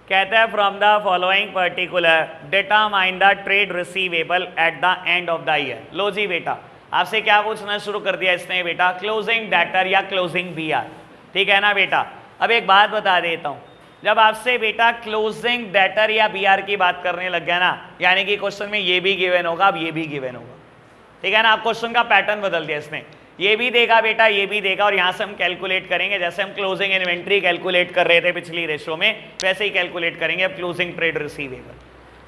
कहता है from the following particular determine the trade receivable at the end of the year. लो जी बेटा आपसे क्या पूछना शुरू कर दिया इसने बेटा, क्लोजिंग डेटर या क्लोजिंग बीआर, ठीक है ना बेटा। अब एक बात बता देता हूं, जब आपसे बेटा क्लोजिंग डेटर या बीआर की बात करने लग गया ना, यानी कि क्वेश्चन में ये भी गिवन होगा, अब ये भी गिवन होगा, ठीक है ना। आप क्वेश्चन का पैटर्न बदल दिया इसने, ये भी देगा बेटा ये भी देगा, और यहां से हम कैलकुलेट करेंगे, जैसे हम क्लोजिंग इन्वेंट्री कैलकुलेट कर रहे थे पिछली रेशो में, वैसे ही कैलकुलेट करेंगे अब क्लोजिंग ट्रेड रिसीवेबल,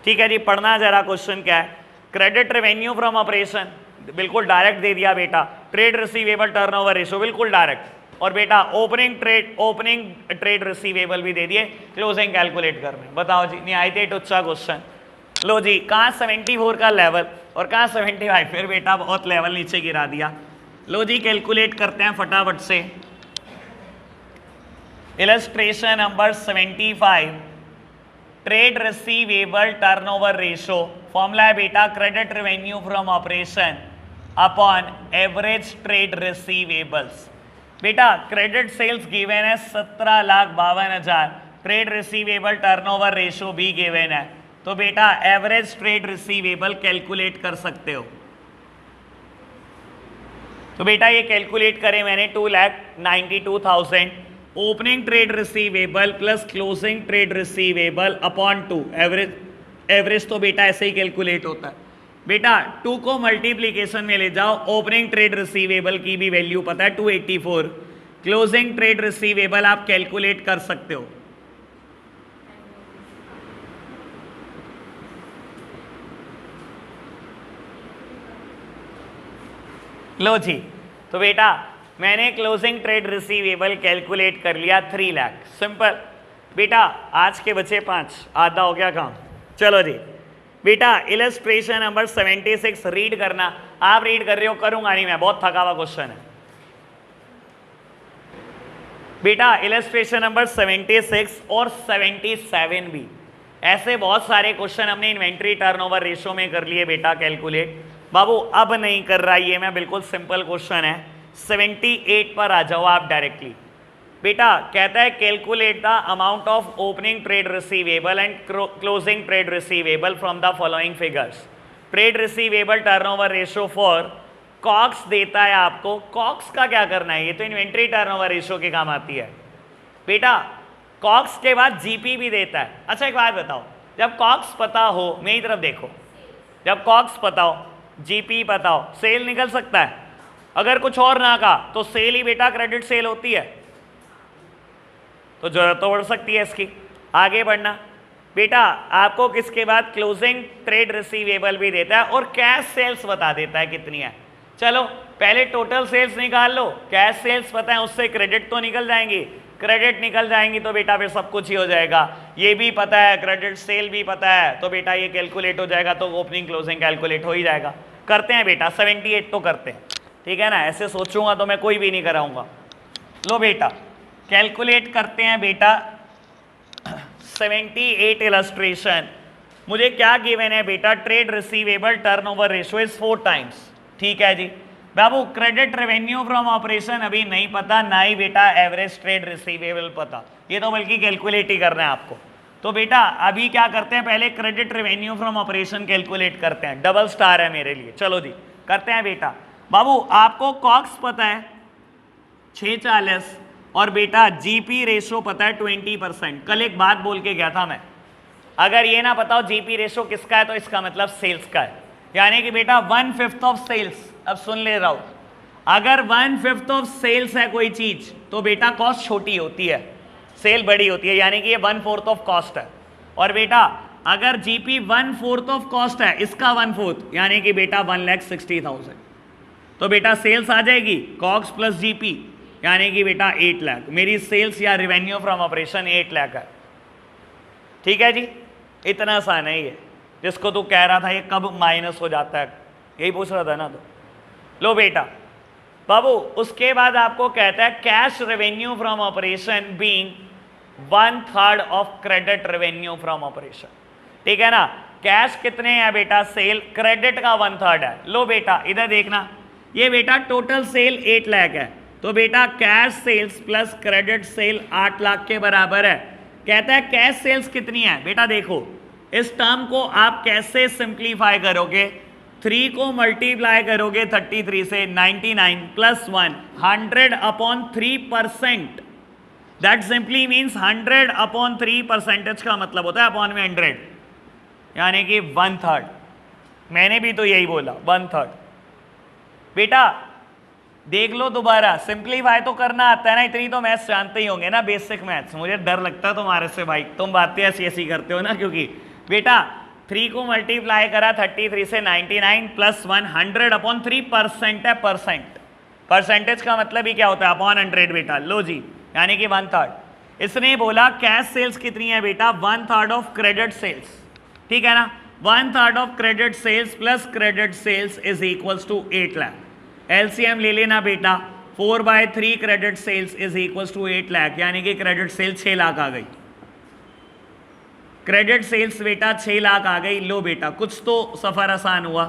ठीक है जी। पढ़ना जरा क्वेश्चन क्या है, क्रेडिट रेवेन्यू फ्रॉम ऑपरेशन बिल्कुल डायरेक्ट दे दिया बेटा, ट्रेड रिसीवेबल टर्नओवर रेशो बिल्कुल डायरेक्ट, और बेटा ओपनिंग ट्रेड रिसीवेबल भी दे दिए, क्लोजिंग कैलकुलेट करने। बताओ जी निहायत टुच्चा क्वेश्चन। लो जी कहाँ 74 का लेवल और कहाँ 75, फिर बेटा बहुत लेवल नीचे गिरा दिया। लो जी कैलकुलेट करते हैं फटाफट से। Illustration number 75 trade receivable turnover ratio, formula है बेटा credit revenue from operation upon average trade receivables. बेटा क्रेडिट सेल्स गिवन है 17,52,000, ट्रेड रिसीवेबल टर्नओवर रेशो भी गिवन है, तो बेटा एवरेज ट्रेड रिसीवेबल कैलकुलेट कर सकते हो। तो बेटा ये कैलकुलेट करें मैंने 2,92,000, opening trade receivable plus closing trade receivable upon 2 average तो बेटा ऐसे ही कैलकुलेट होता है। बेटा 2 को मल्टीप्लीकेशन में ले जाओ, ओपनिंग ट्रेड रिसीवेबल की भी वैल्यू पता है 284, क्लोजिंग ट्रेड रिसीवेबल आप कैलकुलेट कर सकते हो। लो जी तो बेटा मैंने क्लोजिंग ट्रेड रिसीवेबल कैलकुलेट कर लिया 3 लाख, सिंपल बेटा। आज के बचे 5, आधा हो गया काम। चलो जी बेटा इलस्ट्रेशन नंबर 76 रीड करना, आप रीड कर रहे हो, करूंगा नहीं मैं, बहुत थका हुआ क्वेश्चन है बेटा। इलस्ट्रेशन नंबर 76 और 77 भी, ऐसे बहुत सारे क्वेश्चन हमने इन्वेंट्री टर्नओवर रेशो में कर लिए बेटा कैलकुलेट। बाबू अब नहीं कर रहा ये मैं, बिल्कुल सिंपल क्वेश्चन है। 78 पर आ जाओ आप डायरेक्टली बेटा कहता है calculate the amount of opening trade receivable and closing trade receivable from the following figures. Trade receivable turnover ratio for कॉक्स देता है आपको। कॉक्स का क्या करना है, ये तो इन्वेंट्री टर्नओवर रेशियो के काम आती है बेटा। कॉक्स के बाद जीपी भी देता है। अच्छा एक बात बताओ, जब कॉक्स पता हो, मेरी तरफ देखो, जब कॉक्स पता हो, जीपी पता हो, सेल निकल सकता है। अगर कुछ और ना कहा तो सेल ही बेटा क्रेडिट सेल होती है, तो जरूरत तो बढ़ सकती है इसकी। आगे बढ़ना बेटा, आपको किसके बाद क्लोजिंग ट्रेड रिसीवेबल भी देता है और कैश सेल्स बता देता है कितनी है। चलो पहले टोटल सेल्स निकाल लो, कैश सेल्स पता है, उससे क्रेडिट तो निकल जाएंगी, क्रेडिट निकल जाएंगी तो बेटा फिर सब कुछ ही हो जाएगा। ये भी पता है, क्रेडिट सेल भी पता है, तो बेटा ये कैलकुलेट हो जाएगा, तो ओपनिंग क्लोजिंग कैलकुलेट हो ही जाएगा। करते हैं बेटा 78 तो करते हैं, ठीक है ना। ऐसे सोचूंगा तो मैं कोई भी नहीं कराऊंगा। लो बेटा कैलकुलेट करते हैं बेटा 78 इलस्ट्रेशन। मुझे क्या गिवन है बेटा, trade receivable turnover ratio is 4 times. ठीक है जी बाबू, क्रेडिट रेवेन्यू फ्रॉम ऑपरेशन अभी नहीं पता, ना ही बेटा एवरेज ट्रेड रिसीवेबल पता, ये तो बल्कि कैलकुलेट ही करना है आपको। तो बेटा अभी क्या करते हैं, पहले credit revenue from operation calculate करते हैं। डबल स्टार है मेरे लिए, चलो जी करते हैं बेटा। बाबू आपको कॉक्स पता है 640 और बेटा जीपी रेशो पता है 20%। कल एक बात बोल के गया था मैं, अगर ये ना पता हो जीपी रेशो किसका है तो इसका मतलब सेल्स का है, यानी कि बेटा 1/5 ऑफ सेल्स। अब सुन ले रहा हूं, अगर 1/5 ऑफ सेल्स है कोई चीज तो बेटा कॉस्ट छोटी होती है, सेल बड़ी होती है, यानी कि ये 1/4 ऑफ कॉस्ट है। और बेटा अगर जीपी 1/4 ऑफ कॉस्ट है, इसका 1/4 यानी कि बेटा 1,60,000, तो बेटा सेल्स आ जाएगी कॉक्स प्लस जीपी, यानी कि बेटा 8 लाख। मेरी सेल्स या रेवेन्यू फ्रॉम ऑपरेशन 8 लाख है। ठीक है जी, इतना सा नहीं है। जिसको तू कह रहा था ये कब माइनस हो जाता है, यही पूछ रहा था ना तो। लो बेटा बाबू उसके बाद आपको कहता है cash revenue from operation being 1/3 of credit revenue from operation. ठीक है ना, कैश कितने हैं बेटा, सेल, क्रेडिट का 1/3 है। लो बेटा इधर देखना, ये बेटा टोटल सेल 8 लाख है, तो बेटा cash sales plus credit sale 8 lakh के बराबर है। कहता है कैश सेल्स कितनी है, बेटा देखो इस टर्म को आप कैसे सिंप्लीफाई करोगे, 3 को मल्टीप्लाई करोगे 33 से, 99 प्लस 1 100/3%। दैट सिंपली मीन्स 100/3% का मतलब होता है अपॉन में 100, यानी कि 1/3। मैंने भी तो यही बोला 1/3। बेटा देख लो दोबारा, सिंप्लीफाई तो करना आता है ना, इतनी तो मैथ्स जानते ही होंगे ना, बेसिक मैथ्स। मुझे डर लगता है तुम्हारे से भाई, तुम बातें ऐसी ऐसी करते हो ना, क्योंकि बेटा 3 को मल्टीप्लाई करा 33 से, 99 प्लस 1 100/3% है, परसेंट। परसेंटेज का मतलब ही क्या होता है, अपॉन 100 बेटा। लो जी, यानी कि 1/3। इसने बोला कैश सेल्स कितनी है बेटा, 1/3 ऑफ क्रेडिट सेल्स। ठीक है ना, 1/3 of credit sales plus credit sales is equals to 8 lakh. LCM ले लेना बेटा, 4/3 credit sales is equals to 8 lakh, यानी कि क्रेडिट सेल्स 6 लाख आ गई। क्रेडिट सेल्स बेटा 6 लाख आ गई। लो बेटा कुछ तो सफर आसान हुआ।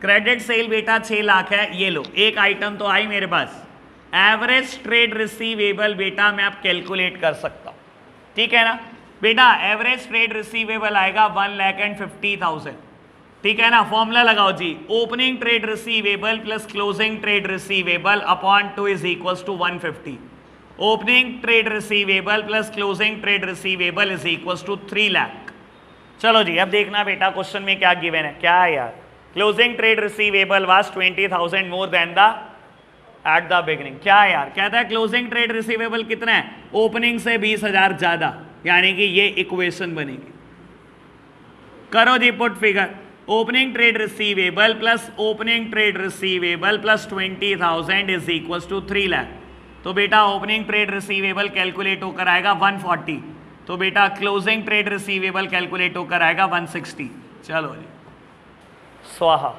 क्रेडिट सेल बेटा 6 लाख है, ये लो एक आइटम तो आई मेरे पास। एवरेज ट्रेड रिसीवेबल बेटा मैं अब कैलकुलेट कर सकता हूं। ठीक है ना बेटा, एवरेज ट्रेड रिसीवेबल आएगा 1,50,000। ठीक है ना, फॉर्मूला लगाओ जी, opening trade receivable plus closing trade receivable upon 2 is equals to 150। Opening trade receivable plus closing trade receivable is equals to 3 lakh. चलो जी अब देखना बेटा क्वेश्चन में क्या गिवन है, क्या है यार, closing trade receivable was 20,000 more than the at the beginning. क्या है यार, कहता है क्लोजिंग ट्रेड रिसीवेबल कितना है, ओपनिंग से 20,000 ज्यादा, यानी कि ये इक्वेशन बनेगी। करो जी put figure, opening trade receivable plus opening trade receivable plus 20,000 is equals to 3 lakh. तो बेटा ओपनिंग ट्रेड रिसीवेबल कैलकुलेट होकर आएगा 140, तो बेटा क्लोजिंग ट्रेड रिसीवेबल कैलकुलेट होकर आएगा 160। चलो जी स्वाहा।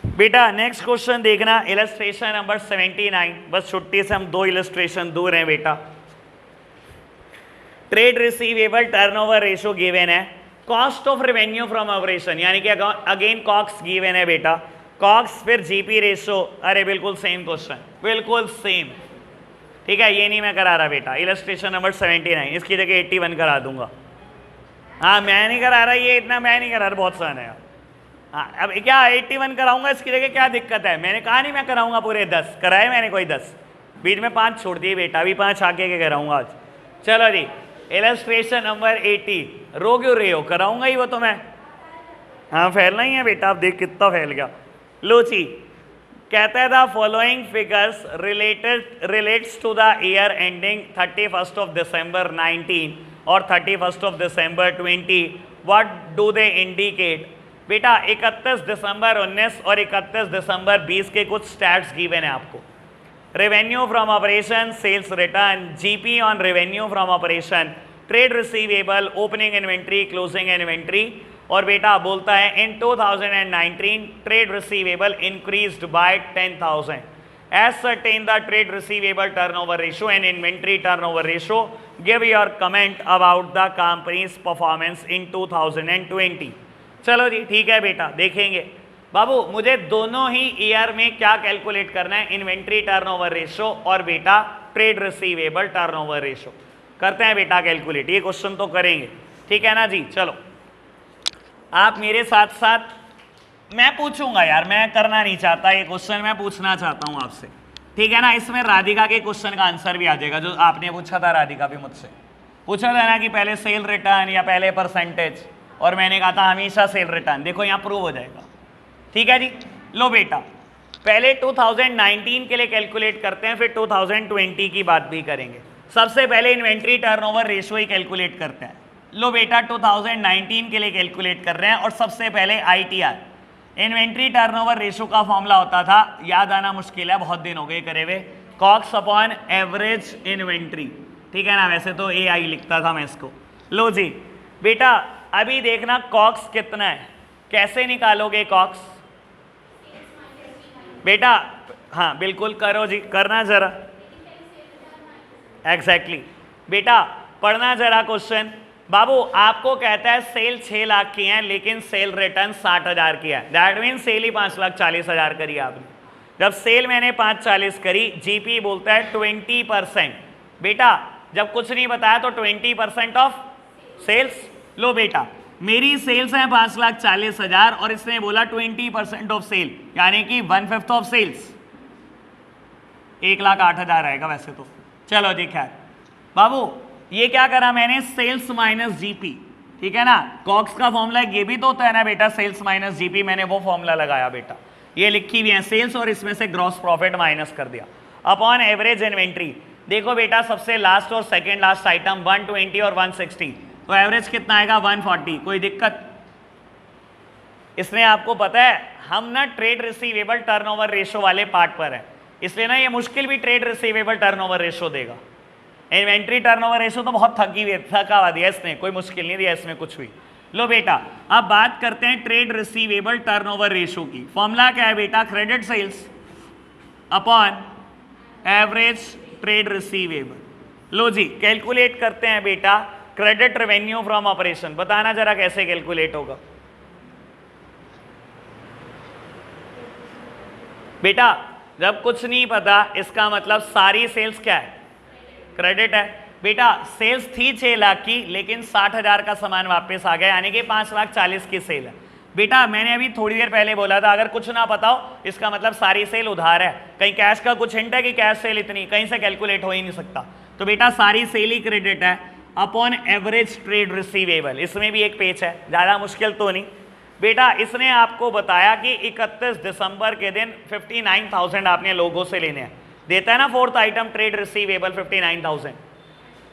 बेटा नेक्स्ट क्वेश्चन देखना, इलस्ट्रेशन नंबर 79। बस छुट्टी से हम 2 इलस्ट्रेशन दूर हैं बेटा। Trade receivable turnover ratio given है, cost of revenue from operation, यानी कि अगेन कॉक्स गिवन है बेटा, कॉक्स फिर जीपी रेशियो। अरे बिल्कुल सेम क्वेश्चन, बिल्कुल सेम। ठीक है, ये नहीं मैं करा रहा बेटा। इलस्ट्रेशन नंबर 79, इसकी जगह 81 करा दूंगा। हाँ मैं नहीं करा रहा, ये इतना मैं नहीं करा रहा, बहुत सन है। हाँ अब क्या 81 कराऊंगा इसकी जगह, क्या दिक्कत है? मैंने कहा नहीं मैं कराऊंगा पूरे 10, कराए मैंने कोई 10, बीच में 5 छोड़ दिए बेटा, अभी 5 आके के कराऊंगा आज। चलो जी, इलस्ट्रेशन नंबर 80, रो क्यों रहे हो? कराऊंगा ही वो तो मैं। हाँ फैलना ही है बेटा, आप देख कितना फैल गया। लो जी, कहता है the following figures relates to the year ending 31st of December 19 और 31st of December 20, what do they indicate? बेटा 31 दिसंबर 19 और 31 दिसंबर 20 के कुछ स्टैट्स गिवन है आपको। Revenue from operation, sales return, GP on revenue from operation, trade receivable, opening inventory, closing inventory. और बेटा बोलता है in 2019 trade receivable increased by 10,000, ascertain the trade receivable turnover ratio and inventory turnover ratio, give your comment about the company's performance in 2020। चलो जी ठीक है बेटा, देखेंगे बाबू मुझे दोनों ही ईयर में क्या कैलकुलेट करना है, इन्वेंट्री टर्नओवर रेशियो और बेटा ट्रेड रिसीवेबल टर्नओवर रेशियो। करते हैं बेटा कैलकुलेट, ये क्वेश्चन तो करेंगे, ठीक है ना जी। चलो आप मेरे साथ साथ, मैं पूछूंगा यार, मैं करना नहीं चाहता ये क्वेश्चन, मैं पूछना चाहता हूं आपसे, ठीक है ना। इसमें राधिका के क्वेश्चन का आंसर भी आ जाएगा, जो आपने पूछा था, राधिका भी मुझसे पूछा था ना कि पहले सेल रिटर्न या पहले परसेंटेज, और मैंने कहा था हमेशा सेल रिटर्न। देखो यहाँ प्रूव हो जाएगा, ठीक है जी। लो बेटा पहले 2019 के लिए कैलकुलेट करते हैं, फिर 2020 की बात भी करेंगे। सबसे पहले इन्वेंट्री टर्नओवर रेशियो ही कैलकुलेट करते हैं। लो बेटा 2019 के लिए कैलकुलेट कर रहे हैं, और सबसे पहले आईटीआर, इन्वेंट्री टर्नओवर रेशियो का फॉर्मूला होता था, याद आना मुश्किल है, बहुत दिन हो गए करे हुए, कॉक्स अपॉन एवरेज इन्वेंट्री, ठीक है ना। वैसे तो AI लिखता था मैं इसको। लो जी बेटा अभी देखना कॉक्स कितना है, कैसे निकालोगे कॉक्स बेटा? हाँ बिल्कुल करो जी, करना जरा, एग्जैक्टली बेटा पढ़ना जरा क्वेश्चन। बाबू आपको कहता है सेल 6 लाख की है, लेकिन सेल रिटर्न 60,000 की है, दैट मीन सेल ही 5,40,000 करी आपने। जब सेल मैंने 540 करी, जीपी बोलता है 20%। बेटा जब कुछ नहीं बताया तो 20% ऑफ सेल्स। लो बेटा मेरी सेल्स है 5,40,000 और इसने बोला 20% ऑफ सेल, यानी कि 1/5 ऑफ सेल्स, 1,08,000 आएगा वैसे तो। चलो जी खैर बाबू ये क्या करा मैंने, सेल्स माइनस जीपी, ठीक है ना। कॉक्स का फॉर्मूला ये भी तो होता है ना बेटा, सेल्स माइनस जीपी, मैंने वो फॉर्मूला लगाया बेटा, ये लिखी हुई है सेल्स, और इसमें से ग्रॉस प्रॉफिट माइनस कर दिया, अपॉन एवरेज इन्वेंट्री। देखो बेटा सबसे लास्ट और सेकेंड लास्ट आइटम 120 और 160, तो एवरेज कितना आएगा 140। कोई दिक्कत? इसमें आपको पता है हम ना ट्रेड रिसीवेबल टर्नओवर रेशियो वाले पार्ट पर है, इसलिए ना ये मुश्किल भी ट्रेड रिसीवेबल टर्नओवर रेशियो देगा। इन्वेंट्री टर्नओवर रेशियो तो बहुत थका हुआ दिया इसने, कोई मुश्किल नहीं दिया इसमें कुछ भी। लो बेटा अब बात करते हैं ट्रेड रिसीवेबल टर्नओवर रेशियो की। फॉर्मूला क्या है बेटा, credit sales upon average trade receivable. लो जी कैलकुलेट करते हैं बेटा क्रेडिट रेवेन्यू फ्रॉम ऑपरेशन, बताना जरा कैसे कैलकुलेट होगा बेटा। जब कुछ नहीं पता इसका मतलब सारी सेल्स क्या है, क्रेडिट है। बेटा सेल्स थी 6 लाख की, लेकिन 60,000 का सामान वापस आ गया, यानी कि 5,40,000 की सेल है। बेटा मैंने अभी थोड़ी देर पहले बोला था अगर कुछ ना पता हो इसका मतलब सारी सेल उधार है, कहीं कैश का कुछ हिंट है कि कैश सेल इतनी, कहीं से कैलकुलेट हो ही नहीं सकता। तो बेटा सारी सेल ही क्रेडिट है, अपॉन एवरेज ट्रेड रिसीवेबल। इसमें भी एक पेज है, ज़्यादा मुश्किल तो नहीं बेटा। इसने आपको बताया कि 31 दिसंबर के दिन 59,000 आपने लोगों से लेने हैं, देता है ना फोर्थ आइटम ट्रेड रिसीवेबल 59,000,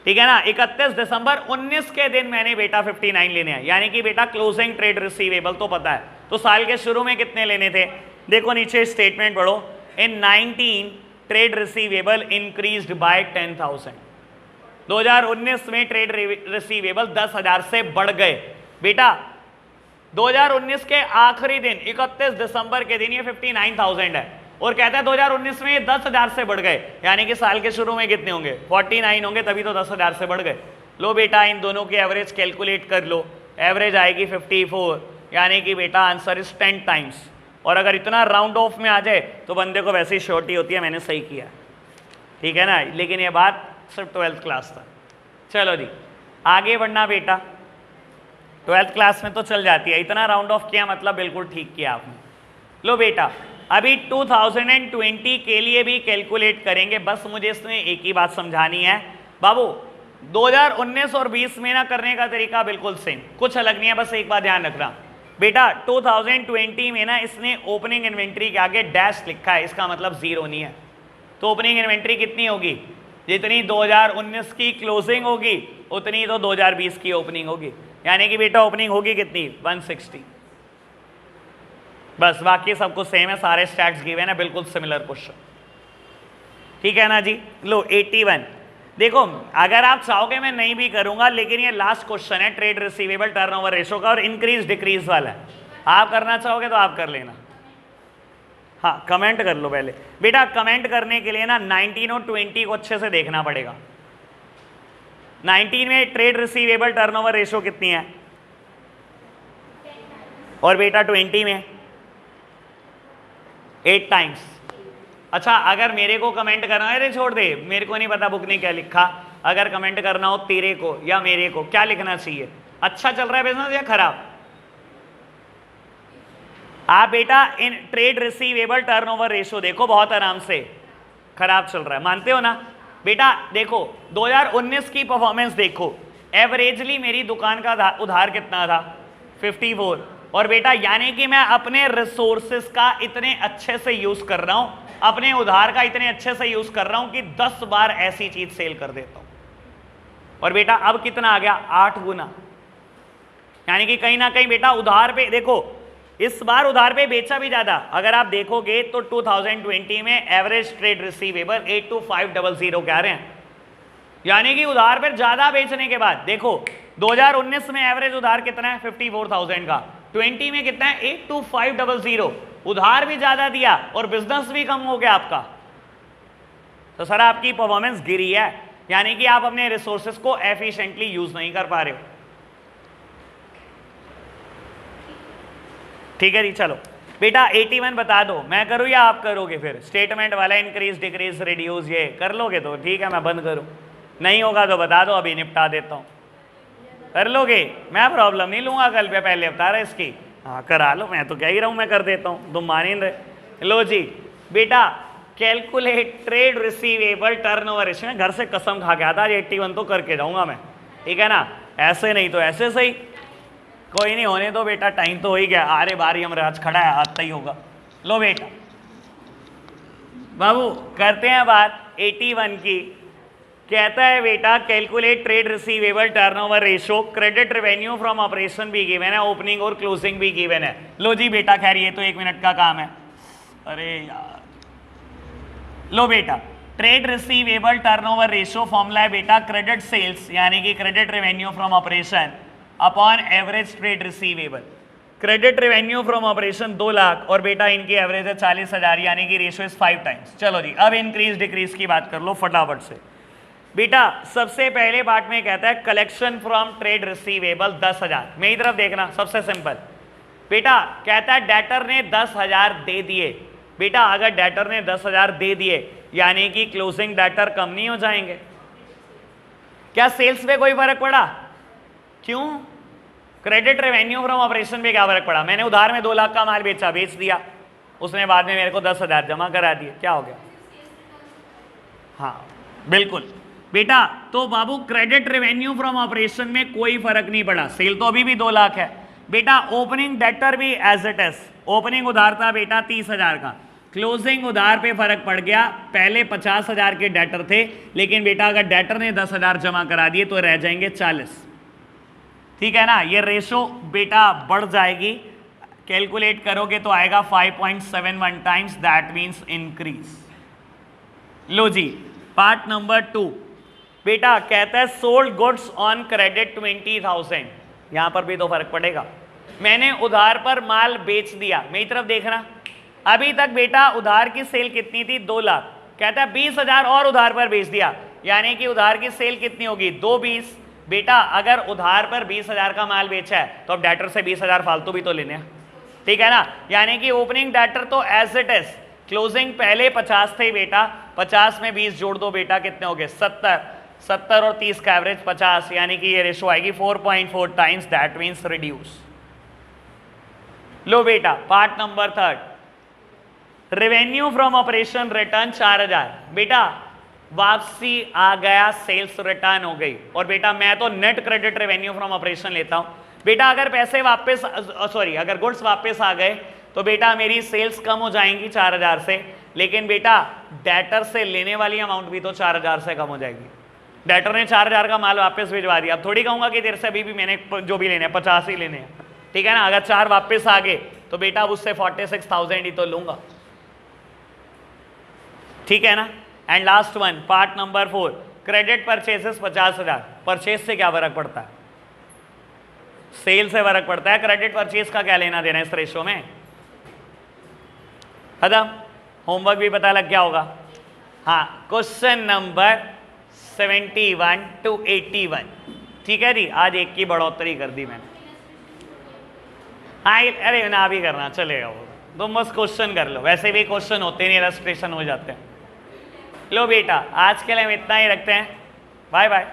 ठीक है ना। 31 दिसंबर 19 के दिन मैंने बेटा 59 लेने हैं, यानी कि बेटा क्लोजिंग ट्रेड रिसीवेबल तो पता है, तो साल के शुरू में कितने लेने थे? देखो नीचे स्टेटमेंट पढ़ो, इन 19 ट्रेड रिसीवेबल इंक्रीज्ड बाय 10,000। 2019 में ट्रेड रिसीवेबल 10,000 से बढ़ गए बेटा। 2019 के आखिरी दिन 31 दिसंबर के दिन ये 59,000 है, और कहता है 2019 में ये 10,000 से बढ़ गए, यानी कि साल के शुरू में कितने होंगे 49 होंगे, तभी तो 10,000 से बढ़ गए। लो बेटा इन दोनों की एवरेज कैलकुलेट कर लो, एवरेज आएगी 54, यानी कि बेटा आंसर इज 10 टाइम्स। और अगर इतना राउंड ऑफ में आ जाए तो बंदे को वैसे ही श्योरिटी होती है मैंने सही किया, ठीक है ना, लेकिन ये बात सिर्फ 12th क्लास तक। चलो जी आगे बढ़ना बेटा, 12th क्लास में तो चल जाती है, इतना राउंड ऑफ किया मतलब बिल्कुल ठीक किया आपने। लो बेटा अभी 2020 के लिए भी कैलकुलेट करेंगे, बस मुझे इसमें एक ही बात समझानी है बाबू, 2019 और 20 में ना करने का तरीका बिल्कुल सेम, कुछ अलग नहीं है, बस एक बात ध्यान रखना बेटा 2020 में ना इसने ओपनिंग इन्वेंट्री के आगे डैश लिखा है, इसका मतलब जीरो नहीं है। तो ओपनिंग इन्वेंट्री कितनी होगी, जितनी 2019 की क्लोजिंग होगी उतनी तो 2020 की ओपनिंग होगी, यानी कि बेटा ओपनिंग होगी कितनी 160, बस बाकी सब कुछ सेम है, सारे स्टैट्स गिवन है, बिल्कुल सिमिलर क्वेश्चन, ठीक है ना जी। लो 81 देखो, अगर आप चाहोगे मैं नहीं भी करूंगा, लेकिन ये लास्ट क्वेश्चन है ट्रेड रिसीवेबल टर्नओवर रेशो का और इंक्रीज डिक्रीज वाला है, आप करना चाहोगे तो आप कर लेना। हाँ कमेंट कर लो पहले बेटा, कमेंट करने के लिए ना 19 और 20 को अच्छे से देखना पड़ेगा। 19 में ट्रेड रिसीवेबल टर्नओवर रेशो कितनी है और बेटा 20 में 8 टाइम्स। अच्छा अगर मेरे को कमेंट करना है, अरे छोड़ दे मेरे को नहीं पता बुक ने क्या लिखा, अगर कमेंट करना हो तेरे को या मेरे को क्या लिखना चाहिए, अच्छा चल रहा है बिजनेस या खराब। आप बेटा in trade receivable turnover ratio देखो बहुत आराम से, खराब चल रहा है, मानते हो ना बेटा। देखो 2019 की परफॉर्मेंस देखो, एवरेजली मेरी दुकान का उधार कितना था 54, और बेटा यानी कि मैं अपने रिसोर्सेस का इतने अच्छे से यूज कर रहा हूं, अपने उधार का इतने अच्छे से यूज कर रहा हूं कि 10 बार ऐसी चीज सेल कर देता हूं, और बेटा अब कितना आ गया 8 गुना, यानी कि कहीं ना कहीं बेटा उधार पे देखो, इस बार उधार पे बेचा भी ज्यादा। अगर आप देखोगे तो 2020 में एवरेज ट्रेड रिसीवेबल 82500 कह रहे हैं, यानी कि उधार पर ज्यादा बेचने के बाद देखो 2019 में एवरेज उधार कितना है 54,000 का, 20 में कितना है 82500, उधार भी ज्यादा दिया और बिजनेस भी कम हो गया आपका, तो सर आपकी परफॉर्मेंस गिरी है, यानी कि आप अपने रिसोर्सेस को एफिशिएंटली यूज नहीं कर पा रहे हो। ठीक है जी, चलो बेटा 81 बता दो, मैं करूं या आप करोगे, फिर स्टेटमेंट वाला इंक्रीज डिक्रीज रिड्यूस ये कर लोगे तो ठीक है, मैं बंद करूं, नहीं होगा तो बता दो अभी निपटा देता हूं। कर लोगे, मैं प्रॉब्लम नहीं लूंगा, कल पे पहले बता रहा इसकी, हाँ करा लो, मैं तो कह ही रहा हूं मैं कर देता हूं, तुम मान ही रहे। लो जी बेटा calculate trade receivable turnover ratio, मैं घर से कसम खा के आता 81 तो करके जाऊंगा मैं, ठीक है ना, ऐसे नहीं तो ऐसे सही, कोई नहीं होने दो बेटा, टाइम तो हो ही गया, अरे बारी यमराज खड़ा है आता ही होगा। लो बेटा बाबू करते हैं बात 81 की, कहता है बेटा calculate trade receivable turnover ratio, credit revenue from operation भी गिवन है, ओपनिंग और क्लोजिंग भी गिवन है। लो जी बेटा खैर ये तो 1 मिनट का काम है, अरे यार लो बेटा trade receivable turnover ratio formula है बेटा क्रेडिट सेल्स यानी कि credit revenue from operation upon average trade receivable. Credit revenue from operation 2 lakh और बेटा इनकी एवरेज है 40,000 यानी कि रेशो इज 5 टाइम्स। चलो जी अब इंक्रीज डिक्रीज की बात कर लो फटाफट से बेटा। सबसे पहले पार्ट में कहता है कलेक्शन फ्रॉम ट्रेड रिसीवेबल 10,000, मेरी तरफ देखना सबसे सिंपल बेटा, कहता है डेटर ने 10,000 दे दिए बेटा, अगर डेटर ने 10,000 दे दिए यानी कि क्लोजिंग डेटर कम नहीं हो जाएंगे? क्या सेल्स पे कोई फर्क पड़ा? क्यों? क्रेडिट रेवेन्यू फ्रॉम ऑपरेशन पे क्या फर्क पड़ा? मैंने उधार में 2 लाख का माल बेचा, बेच दिया, उसने बाद में मेरे को 10,000 जमा करा दिए, क्या हो गया? हाँ बिल्कुल बेटा, तो बाबू क्रेडिट रेवेन्यू फ्रॉम ऑपरेशन में कोई फर्क नहीं पड़ा, सेल तो अभी भी 2 लाख है बेटा। ओपनिंग डेटर भी एज इट इज, ओपनिंग उधार था बेटा 30,000 का, क्लोजिंग उधार पे फर्क पड़ गया, पहले 50,000 के डेटर थे लेकिन बेटा अगर डेटर ने 10,000 जमा करा दिए तो रह जाएंगे 40, ठीक है ना। ये रेशो बेटा बढ़ जाएगी, कैलकुलेट करोगे तो आएगा 5.71 टाइम्स, दैट मींस इंक्रीज। लो जी पार्ट नंबर 2 बेटा, कहता है सोल्ड गुड्स ऑन क्रेडिट 20,000, यहां पर भी तो फर्क पड़ेगा। मैंने उधार पर माल बेच दिया, मेरी तरफ देखना, अभी तक बेटा उधार की सेल कितनी थी? 2 लाख, कहता है 20,000 और उधार पर बेच दिया यानी कि उधार की सेल कितनी होगी? 220 बेटा। अगर उधार पर 20,000 का माल बेचा है तो अब डेटर से 20,000 फालतू भी तो लेने हैं, ठीक है ना। यानी कि ओपनिंग डेटर तो एज इट इज, क्लोजिंग पहले 50 थे बेटा, 50 में 20 जोड़ दो बेटा, कितने हो गए 70, 70 और 30 का एवरेज 50, यानी कि ये रेशो आएगी 4.4 टाइम्स, दैट मीन्स रिड्यूस। लो बेटा part number 3, revenue from operation return 4000, बेटा वापसी आ गया, सेल्स रिटर्न हो गई। और बेटा मैं तो net credit revenue from operation लेता हूं बेटा, अगर पैसे वापस सॉरी अगर गुड्स वापस आ गए तो बेटा मेरी सेल्स कम हो जाएंगी 4000 से, लेकिन बेटा डेटर से लेने वाली अमाउंट भी तो 4000 से कम हो जाएगी। डेटर ने 4000 का माल वापस भिजवा दिया, अब थोड़ी कहूंगा कि तेरे से अभी भी मैंने जो भी लेने हैं 50 ही लेने हैं, ठीक है ना। अगर 4 वापस आ गए तो बेटा उससे 46,000 ही तो लूंगा, ठीक है ना। And last one part number 4, credit purchases 50,000, purchase से क्या फर्क पड़ता है, सेल से फर्क पड़ता है, क्रेडिट परचेज का क्या लेना देना इस रेशो में, खत्म। होमवर्क भी पता लग गया होगा। हाँ, क्वेश्चन नंबर 71 to 81, ठीक है जी। आज एक की बढ़ोतरी कर दी मैंने। हाँ अरे ना भी करना चलेगा, वो तुम बस क्वेश्चन कर लो, वैसे भी क्वेश्चन होते नहीं, रजिस्ट्रेशन हो जाते हैं। लो बेटा आज के लिए हम इतना ही रखते हैं, बाय बाय।